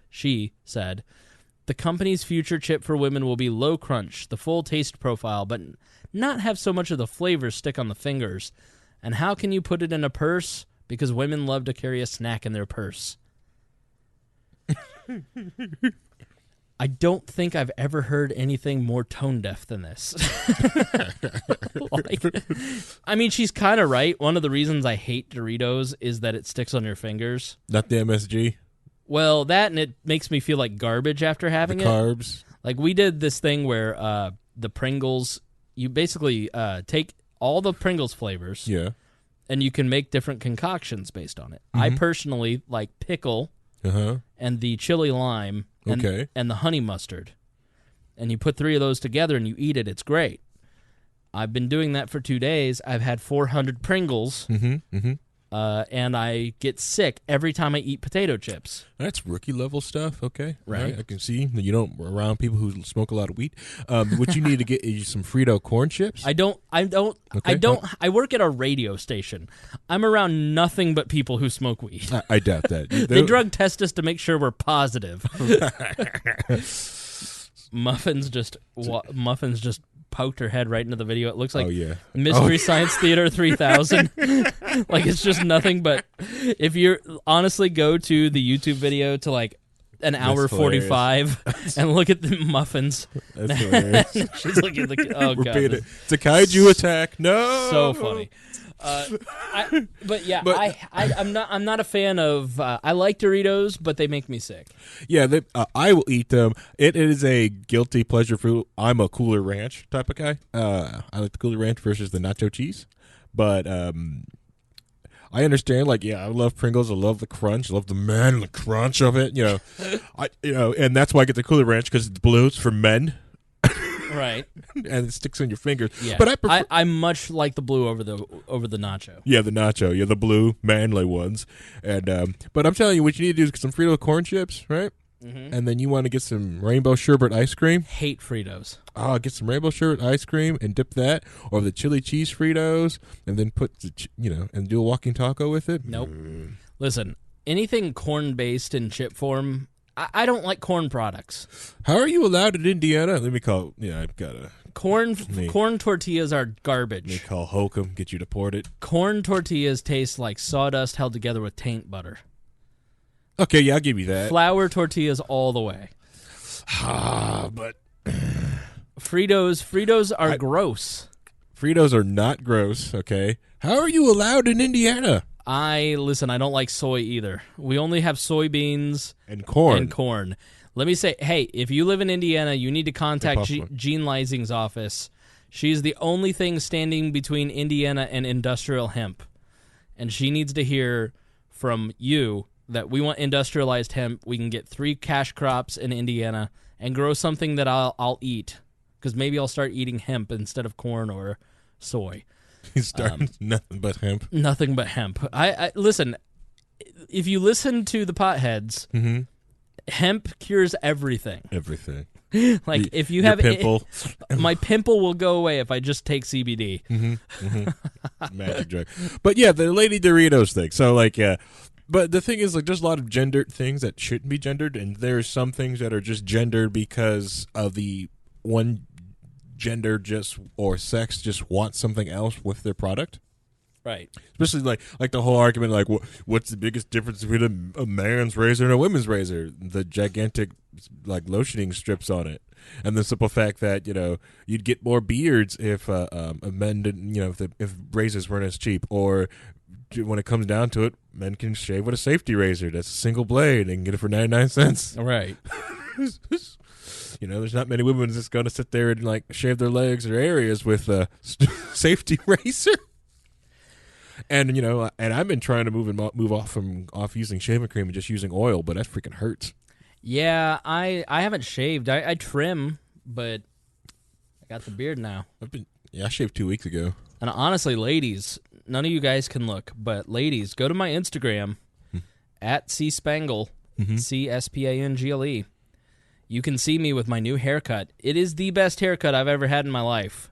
The company's future chip for women will be low crunch, the full taste profile, but not have so much of the flavor stick on the fingers. And how can you put it in a purse? Because women love to carry a snack in their purse. I don't think I've ever heard anything more tone-deaf than this. She's kind of right. One of the reasons I hate Doritos is that it sticks on your fingers. Not the MSG? Well, that, and it makes me feel like garbage after having the carbs. Like, we did this thing where the Pringles, you basically take all the Pringles flavors. Yeah. And you can make different concoctions based on it. Mm-hmm. I personally like pickle and the chili lime and the honey mustard. And you put 3 of those together and you eat it. It's great. I've been doing that for 2 days. I've had 400 Pringles, and I get sick every time I eat potato chips. That's rookie level stuff. Okay, right. I can see that you don't around people who smoke a lot of weed. What you need to get is some Frito corn chips. I don't. I work at a radio station. I'm around nothing but people who smoke weed. I doubt that. They drug test us to make sure we're positive. Muffins just poked her head right into the video. It looks like Mystery Science Theater 3000. Like, it's just nothing but, if you honestly go to the YouTube video to like an hour 45 and look at the muffins. That's hilarious. She's looking at the, oh god. It's a kaiju attack. No. So funny. I'm not a fan of. I like Doritos, but they make me sick. Yeah, I will eat them. It is a guilty pleasure food. I'm a Cooler Ranch type of guy. I like the Cooler Ranch versus the nacho cheese, but I understand. Like, I love Pringles. I love the crunch. I love the man and the crunch of it. And that's why I get the Cooler Ranch because it's blue. It's for men. Right, and it sticks on your fingers. Yeah, but I prefer. I'm much like the blue over the nacho. Yeah, the nacho. Yeah, the blue manly ones. And but I'm telling you, what you need to do is get some Frito corn chips, right? Mm-hmm. And then you want to get some rainbow sherbet ice cream. Hate Fritos. Oh, get some rainbow sherbet ice cream and dip that, or the chili cheese Fritos, and then put and do a walking taco with it. Nope. Listen, anything corn based in chip form. I don't like corn products. How are you allowed in Indiana? Let me call. Yeah, I've got a corn tortillas are garbage. Let me call Hokum, get you deported. Corn tortillas taste like sawdust held together with taint butter. Okay, yeah, I'll give you that. Flour tortillas all the way. But Fritos are gross. Fritos are not gross. Okay, how are you allowed in Indiana? I don't like soy either. We only have soybeans and corn. Let me say, hey, if you live in Indiana, you need to contact Jean Leising's office. She's the only thing standing between Indiana and industrial hemp. And she needs to hear from you that we want industrialized hemp. We can get 3 cash crops in Indiana and grow something that I'll eat, because maybe I'll start eating hemp instead of corn or soy. He's starting nothing but hemp. Nothing but hemp. I listen. If you listen to the potheads, hemp cures everything. Everything. Like if you have pimple, my pimple will go away if I just take CBD. Magic drug. But yeah, the Lady Doritos thing. So like, but the thing is, like, there's a lot of gendered things that shouldn't be gendered, and there's some things that are just gendered because of the one gender or sex just wants something else with their product. Right. Especially like the whole argument, like, what's the biggest difference between a man's razor and a women's razor? The gigantic, like, lotioning strips on it, and the simple fact that you'd get more beards if men didn't, if razors weren't as cheap, or when it comes down to it, men can shave with a safety razor that's a single blade and get it for 99 cents. Right. There's not many women that's going to sit there and like shave their legs or areas with a safety razor. And and I've been trying to move off using shaving cream and just using oil, but that freaking hurts. Yeah, I haven't shaved. I trim, but I got the beard now. I shaved 2 weeks ago. And honestly, ladies, none of you guys can look, but ladies, go to my Instagram at cspangle, CSPANGLE. You can see me with my new haircut. It is the best haircut I've ever had in my life.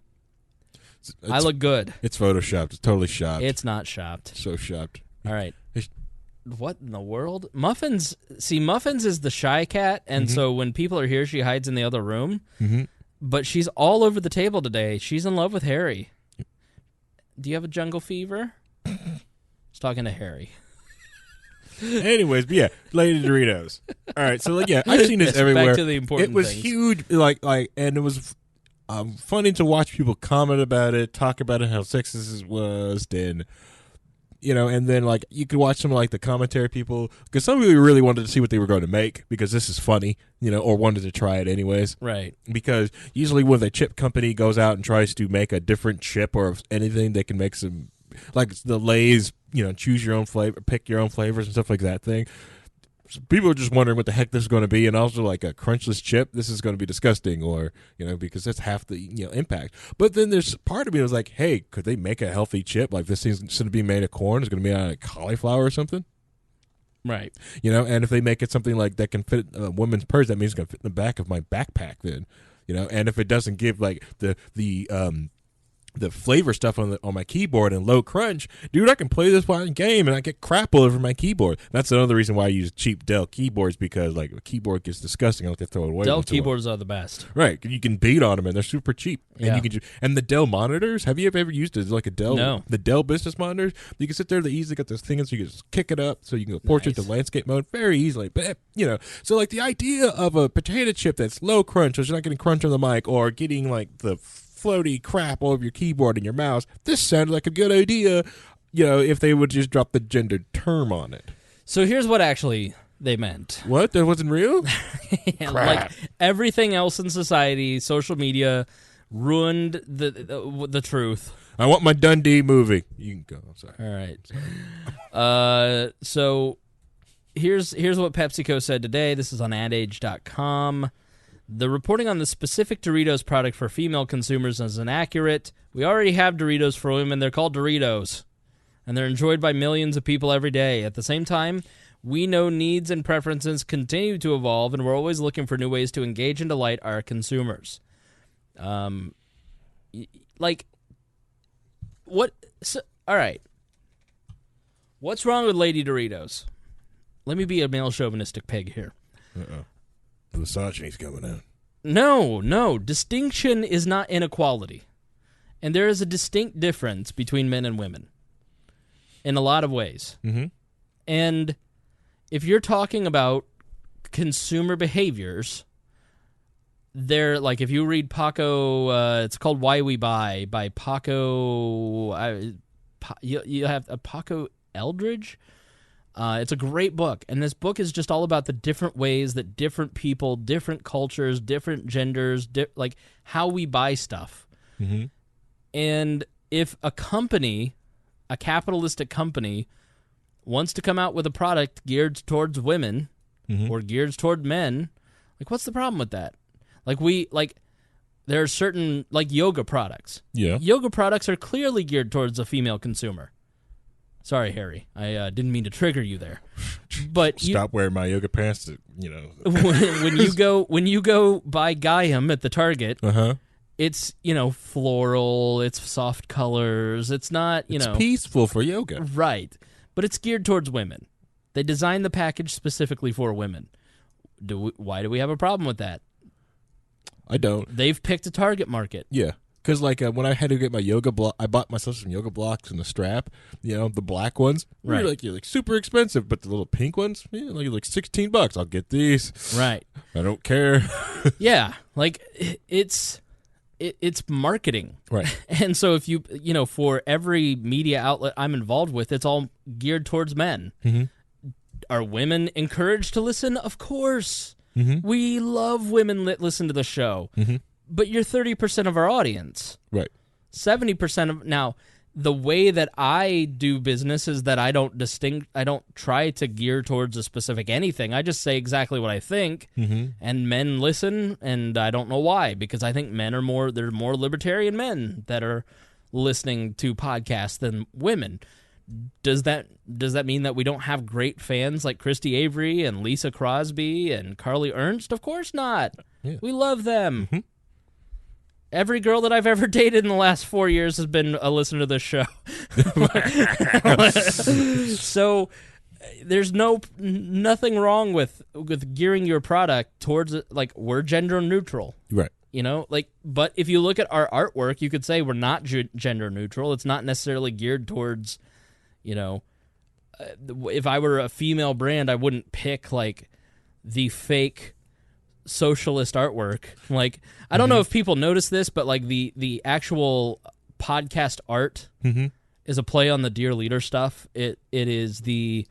I look good. It's photoshopped. It's totally shopped. It's not shopped. So shopped. All right. What in the world? Muffins. See, Muffins is the shy cat, and so when people are here, she hides in the other room. But she's all over the table today. She's in love with Harry. Do you have a jungle fever? I was talking to Harry. Anyways, but yeah, Lady Doritos. All right, so like, yeah, I've seen this everywhere. Back to the important It was things. huge, and it was funny to watch people comment about it, talk about it, how sexist it was, and and then like you could watch some like the commentary people, because some people really wanted to see what they were going to make because this is funny, or wanted to try it anyways. Right. Because usually when the chip company goes out and tries to make a different chip or anything, they can make some, like the Lay's, choose your own flavor, pick your own flavors and stuff like that thing. So people are just wondering what the heck this is going to be, and also like a crunchless chip, this is going to be disgusting, or because that's half the impact. But then there's part of me that was like, hey, could they make a healthy chip? Like this thing's instead of being made of corn, it's going to be out of cauliflower or something. Right. And if they make it something like that can fit a woman's purse, that means it's going to fit in the back of my backpack. Then, and if it doesn't give like the flavor stuff on my keyboard and low crunch, dude, I can play this one game and I get crap all over my keyboard. That's another reason why I use cheap Dell keyboards, because like a keyboard gets disgusting. I like to throw it away. Dell keyboards are the best. Right. You can beat on them and they're super cheap. Yeah. And you can and the Dell monitors, have you ever used it like a Dell? No. The Dell business monitors, you can sit there, they easily got this thing so you can just kick it up so you can go portrait to landscape mode very easily. But so like the idea of a potato chip that's low crunch, so you're not getting crunch on the mic or getting like the floaty crap all over your keyboard and your mouse, this sounded like a good idea, if they would just drop the gendered term on it. So here's what actually they meant. What? That wasn't real? Yeah, like everything else in society, social media ruined the truth. I want my Dundee movie. You can go. I'm sorry. All right. So here's what PepsiCo said today. This is on adage.com. The reporting on the specific Doritos product for female consumers is inaccurate. We already have Doritos for women. They're called Doritos, and they're enjoyed by millions of people every day. At the same time, we know needs and preferences continue to evolve, and we're always looking for new ways to engage and delight our consumers. All right. What's wrong with Lady Doritos? Let me be a male chauvinistic pig here. The misogyny's coming out. No. Distinction is not inequality. And there is a distinct difference between men and women in a lot of ways. Mm-hmm. And if you're talking about consumer behaviors, they're like, if you read Paco, it's called Why We Buy by Paco, you have Paco Eldridge. It's a great book, and this book is just all about the different ways that different people, different cultures, different genders, like how we buy stuff. Mm-hmm. And if a company, a capitalistic company, wants to come out with a product geared towards women or geared toward men, like, what's the problem with that? There are certain, yoga products. Yeah. Yoga products are clearly geared towards a female consumer. Sorry, Harry. I didn't mean to trigger you there. But Stop wearing my yoga pants, when you go buy Gaiam at the Target, it's, floral, it's soft colors, it's not, It's peaceful for yoga. Right. But it's geared towards women. They designed the package specifically for women. Why do we have a problem with that? I don't. They've picked a target market. Yeah. Because, when I had to get my yoga block, I bought myself some yoga blocks and a strap, the black ones. Right. You're super expensive, but the little pink ones, like $16. I'll get these. Right. I don't care. Yeah. It's marketing. Right. And so if you for every media outlet I'm involved with, it's all geared towards men. Mm-hmm. Are women encouraged to listen? Of course. Mm-hmm. We love women that listen to the show. Mm-hmm. But you're 30% of our audience. Right. 70% of... Now, the way that I do business is that I don't try to gear towards a specific anything. I just say exactly what I think, and men listen, and I don't know why, because I think there are more libertarian men that are listening to podcasts than women. Does that mean that we don't have great fans like Christy Avery and Lisa Crosby and Carly Ernst? Of course not. Yeah. We love them. Mm-hmm. Every girl that I've ever dated in the last 4 years has been a listener to this show. So there's nothing wrong with gearing your product towards, we're gender neutral. Right. But if you look at our artwork, you could say we're not gender neutral. It's not necessarily geared towards, if I were a female brand, I wouldn't pick, the fake socialist artwork. I don't know if people notice this, but the actual podcast art is a play on the Dear Leader stuff. It is the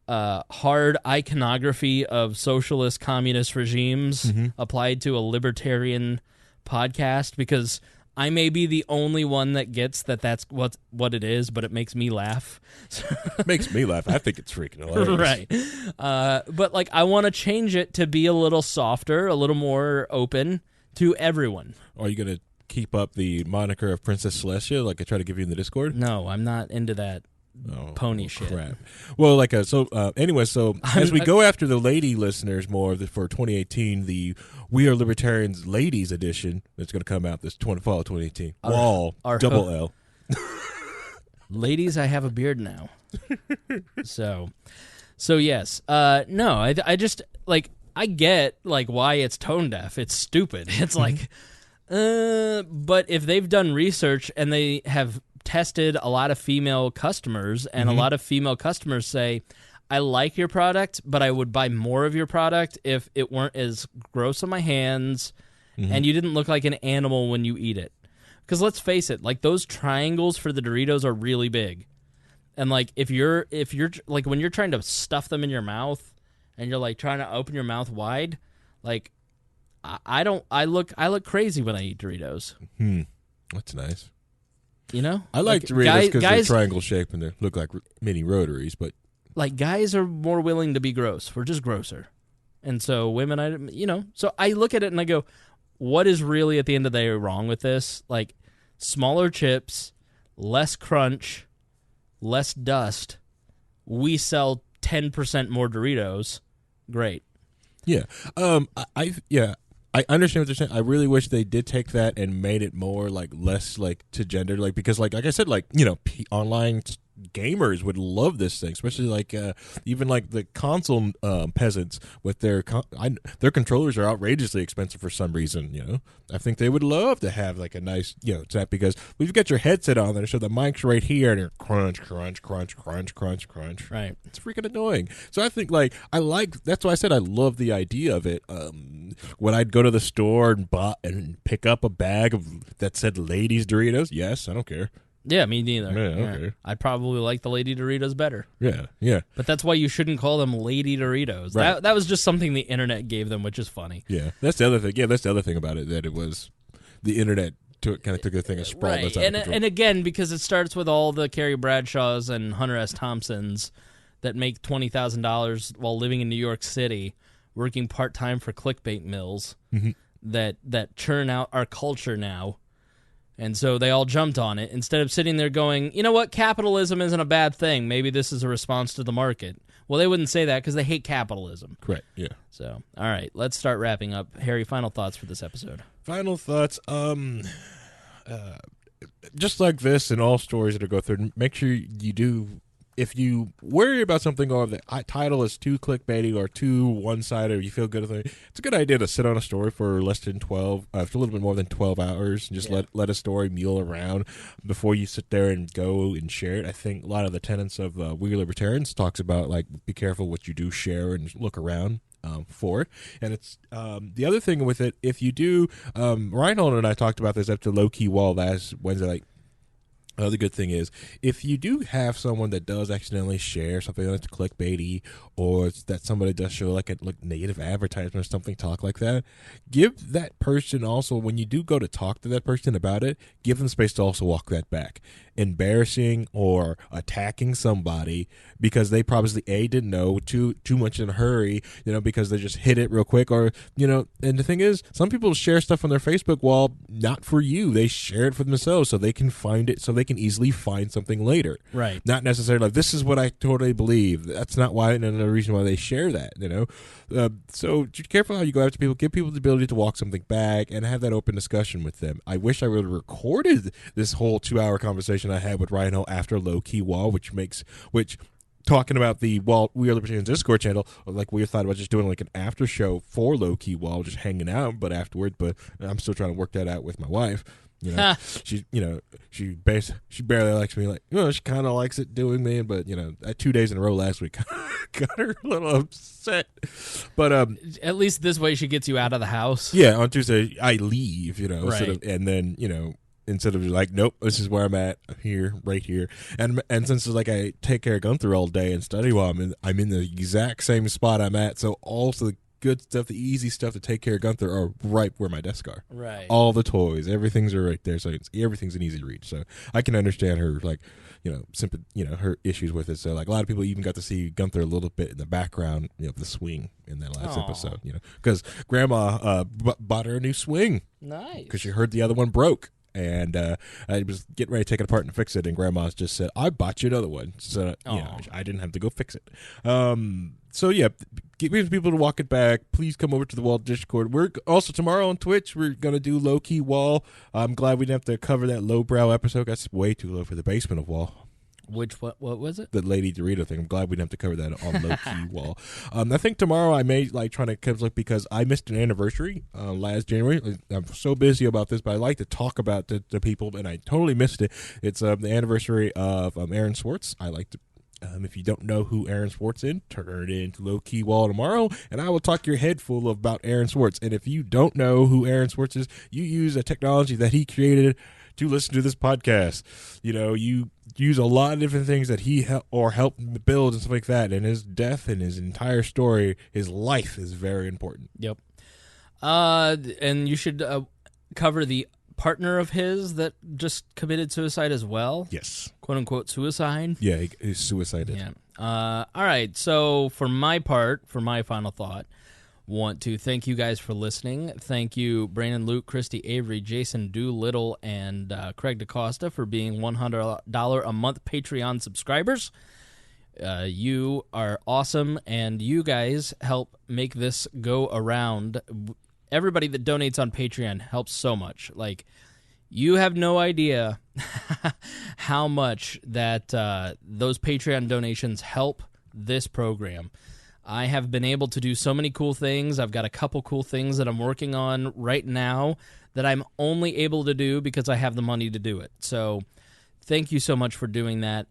hard iconography of socialist communist regimes applied to a libertarian podcast, because I may be the only one that gets that's what it is, but it makes me laugh. It makes me laugh. I think it's freaking hilarious. Right. But I want to change it to be a little softer, a little more open to everyone. Are you going to keep up the moniker of Princess Celestia like I try to give you in the Discord? No, I'm not into that pony shit. Crap. Well, anyway, as we go after the lady listeners more for 2018, the We Are Libertarians Ladies Edition that's going to come out this fall of 2018. Double L. Ladies, I have a beard now. So yes. No, I just, I get, why it's tone deaf. It's stupid. It's but if they've done research and they have tested a lot of female customers, and a lot of female customers say, I like your product, but I would buy more of your product if it weren't as gross on my hands and you didn't look like an animal when you eat it. Because let's face it, those triangles for the Doritos are really big. And if you're when you're trying to stuff them in your mouth and you're trying to open your mouth wide, I look crazy when I eat Doritos. That's nice. I like Doritos because they're triangle shaped and they look like mini rotaries, but guys are more willing to be gross. We're just grosser. And so women, so I look at it and I go, what is really at the end of the day wrong with this? Smaller chips, less crunch, less dust. We sell 10% more Doritos. Great. Yeah. I understand what they're saying. I really wish they did take that and made it more less to gender, because I said online gamers would love this thing, especially even the console peasants with their controllers are outrageously expensive for some reason. I think they would love to have a nice set, because we've got your headset on there, so the mic's right here and you're crunch, crunch, crunch, crunch, crunch, crunch. Right. It's freaking annoying. So I think that's why I said I love the idea of it. When I'd go to the store and pick up a bag that said Ladies Doritos, yes, I don't care. Yeah, me neither. Yeah, okay. I'd probably like the Lady Doritos better. Yeah. But that's why you shouldn't call them Lady Doritos. Right. That was just something the internet gave them, which is funny. Yeah, that's the other thing. Yeah, that's the other thing about it, that it was the internet took the thing and sprawled right. us out of control. And again, because it starts with all the Carrie Bradshaws and Hunter S. Thompsons that make $20,000 while living in New York City, working part-time for clickbait mills that churn out our culture now. And so they all jumped on it instead of sitting there going, you know what, capitalism isn't a bad thing. Maybe this is a response to the market. Well, they wouldn't say that because they hate capitalism. Correct, yeah. So, all right, let's start wrapping up. Harry, final thoughts for this episode. Final thoughts. Just like this and all stories that I go through, make sure you do. If you worry about something or the title is too clickbaity or too one-sided, or you feel good, it's a good idea to sit on a story for less than 12, for a little bit more than 12 hours, and just let a story mule around before you sit there and go and share it. I think a lot of the tenets of We Are Libertarians talks about, like, be careful what you do share and look around for it. And it's the other thing with it, if you do, Reinhold and I talked about this after Low Key Wall last Wednesday, like, the good thing is, if you do have someone that does accidentally share something that's clickbaity, or that somebody does show like a negative advertisement or something, talk like that, give that person also, when you do go to talk to that person about it, give them space to also walk that back. Embarrassing or attacking somebody because they probably didn't know, too much in a hurry, because they just hit it real quick, or and the thing is, some people share stuff on their Facebook wall not for you. They share it for themselves so they can find it, so they can easily find something later. Right. Not necessarily like, this is what I totally believe. That's not why, and the reason why they share that, so be careful how you go after people. Give people the ability to walk something back and have that open discussion with them. I wish I would have recorded this whole 2-hour conversation I had with Rhino after Low Key Wall, which talking about the We Are Libertarians Discord channel, like we thought about just doing like an after show for Low Key Wall, just hanging out, but afterward. But I'm still trying to work that out with my wife. She barely likes me. Like, she kind of likes it doing me, but 2 days in a row last week got her a little upset. But at least this way she gets you out of the house. Yeah, on Tuesday I leave. Right. And then instead of like, nope, this is where I'm at, I'm here, right here. And since it's like I take care of Gunther all day and study while I'm in the exact same spot I'm at, so also the good stuff, the easy stuff to take care of Gunther are right where my desk are. Right. All the toys, everything's are right there, so everything's an easy reach. So I can understand her, like, her issues with it. So like a lot of people even got to see Gunther a little bit in the background, the swing in that last episode, because Grandma bought her a new swing. Nice. Because she heard the other one broke. And I was getting ready to take it apart and fix it, and Grandma's just said, I bought you another one. So, I didn't have to go fix it. So, yeah, get people to walk it back. Please come over to the Wall Discord. We're also, tomorrow on Twitch, we're going to do Low Key Wall. I'm glad we didn't have to cover that lowbrow episode. That's way too low for the basement of Wall. What was it? The Lady Dorito thing. I'm glad we didn't have to cover that on Low Key Wall. I think tomorrow I may trying to look, because I missed an anniversary last January. I'm so busy about this, but I like to talk about the people, and I totally missed it. It's the anniversary of Aaron Swartz. I like to. If you don't know who Aaron Swartz is, turn it into Low Key Wall tomorrow, and I will talk your head full about Aaron Swartz. And if you don't know who Aaron Swartz is, you use a technology that he created to listen to this podcast. You use a lot of different things that he helped build and stuff like that. And his death and his entire story, his life, is very important. Yep. And you should cover the partner of his that just committed suicide as well. Yes. Quote unquote suicide. Yeah, he's suicided. Yeah. All right. So for my part, for my final thought, want to thank you guys for listening. Thank you, Brandon, Luke, Christy, Avery, Jason, Doolittle, and Craig DaCosta for being $100 a month Patreon subscribers. You are awesome, and you guys help make this go around. Everybody that donates on Patreon helps so much. Like, you have no idea how much that those Patreon donations help this program. I have been able to do so many cool things. I've got a couple cool things that I'm working on right now that I'm only able to do because I have the money to do it. So thank you so much for doing that.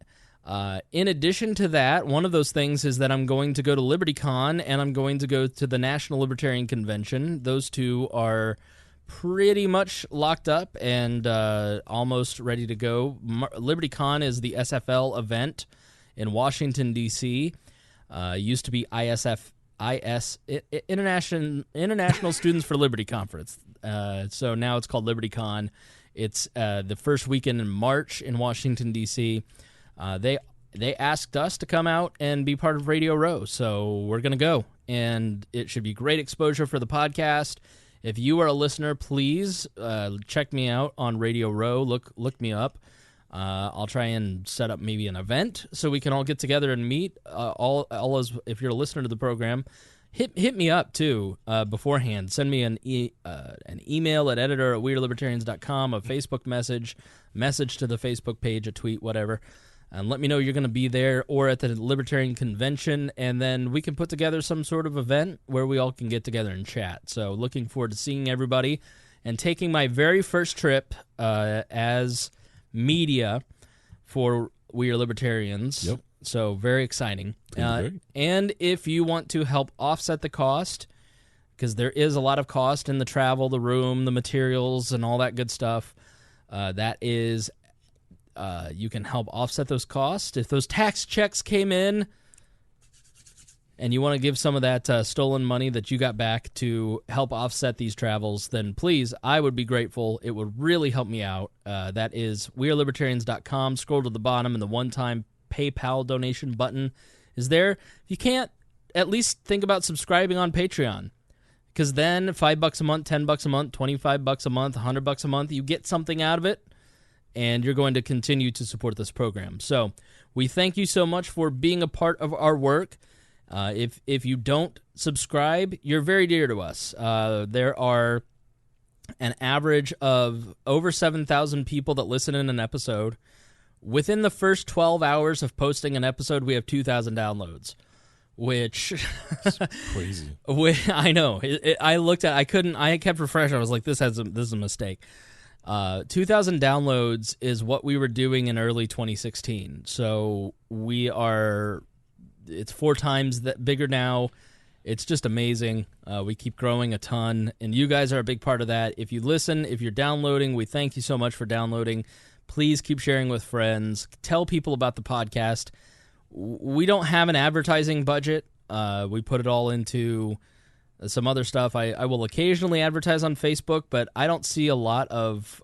In addition to that, one of those things is that I'm going to go to LibertyCon, and I'm going to go to the National Libertarian Convention. Those two are pretty much locked up and almost ready to go. LibertyCon is the SFL event in Washington, D.C., used to be International Students for Liberty Conference. So now it's called LibertyCon, It's the first weekend in March in Washington, D.C. They asked us to come out and be part of Radio Row, so we're going to go. And it should be great exposure for the podcast. If you are a listener, please check me out on Radio Row. Look me up. I'll try and set up maybe an event so we can all get together and meet. If you're a listener to the program, hit me up too beforehand. Send me an email at editor@wearelibertarians.com, a Facebook message to the Facebook page, a tweet, whatever. And let me know you're going to be there or at the Libertarian Convention, and then we can put together some sort of event where we all can get together and chat. So looking forward to seeing everybody and taking my very first trip as media for We Are Libertarians. Yep. So very exciting. And if you want to help offset the cost, because there is a lot of cost in the travel, the room, the materials, and all that good stuff, you can help offset those costs. If those tax checks came in and you want to give some of that stolen money that you got back to help offset these travels, then please, I would be grateful. It would really help me out. That is wearelibertarians.com. Scroll to the bottom, and the one-time PayPal donation button is there. If you can't, at least think about subscribing on Patreon, because then $5 a month, $10 a month, $25 a month, $100 a month, you get something out of it, and you're going to continue to support this program. So we thank you so much for being a part of our work. If you don't subscribe, you're very dear to us. There are an average of over 7,000 people that listen in an episode. Within the first 12 hours of posting an episode, we have 2,000 downloads, which crazy. I know. I kept refreshing. I was like, this is a mistake. 2,000 downloads is what we were doing in early 2016. So it's 4 times that bigger now. It's just amazing. We keep growing a ton, and you guys are a big part of that. If you listen, if you're downloading, we thank you so much for downloading. Please keep sharing with friends. Tell people about the podcast. We don't have an advertising budget. We put it all into some other stuff. I will occasionally advertise on Facebook, but I don't see a lot of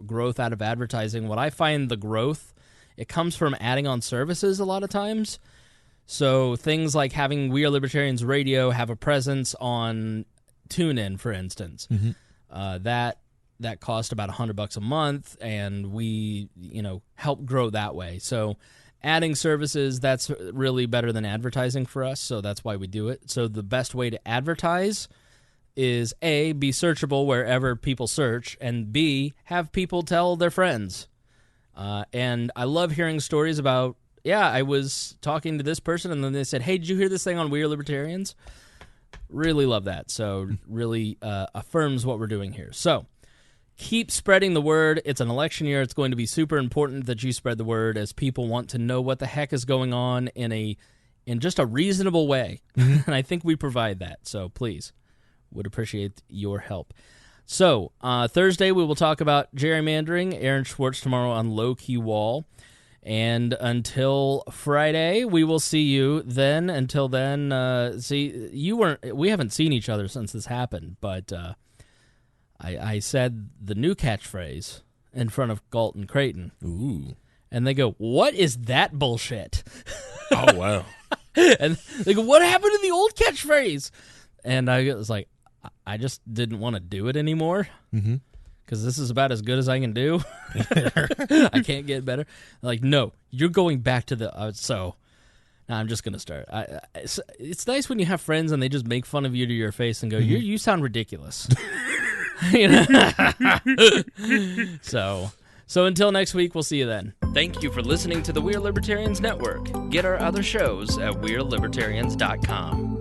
growth out of advertising. What I find the growth, it comes from adding on services a lot of times. So things like having We Are Libertarians Radio have a presence on TuneIn, for instance. Mm-hmm. That cost about $100 a month, and we help grow that way. So adding services, that's really better than advertising for us, so that's why we do it. So the best way to advertise is A, be searchable wherever people search, and B, have people tell their friends. And I love hearing stories about, I was talking to this person, and then they said, hey, did you hear this thing on We Are Libertarians? Really love that. So really affirms what we're doing here. So keep spreading the word. It's an election year. It's going to be super important that you spread the word, as people want to know what the heck is going on in just a reasonable way. And I think we provide that. So please, would appreciate your help. So Thursday we will talk about gerrymandering. Aaron Schwartz tomorrow on Low Key Wall. And until Friday, we will see you then. Until then, we haven't seen each other since this happened, but I said the new catchphrase in front of Galton Creighton. Ooh. And they go, what is that bullshit? Oh, wow. And they go, what happened to the old catchphrase? And I was like, I just didn't want to do it anymore. Mm-hmm. Because this is about as good as I can do. I can't get better. Like, no, you're going back to the... so, now I'm just going to start. It's nice when you have friends and they just make fun of you to your face and go, you sound ridiculous. So until next week, we'll see you then. Thank you for listening to the We Are Libertarians Network. Get our other shows at wearelibertarians.com.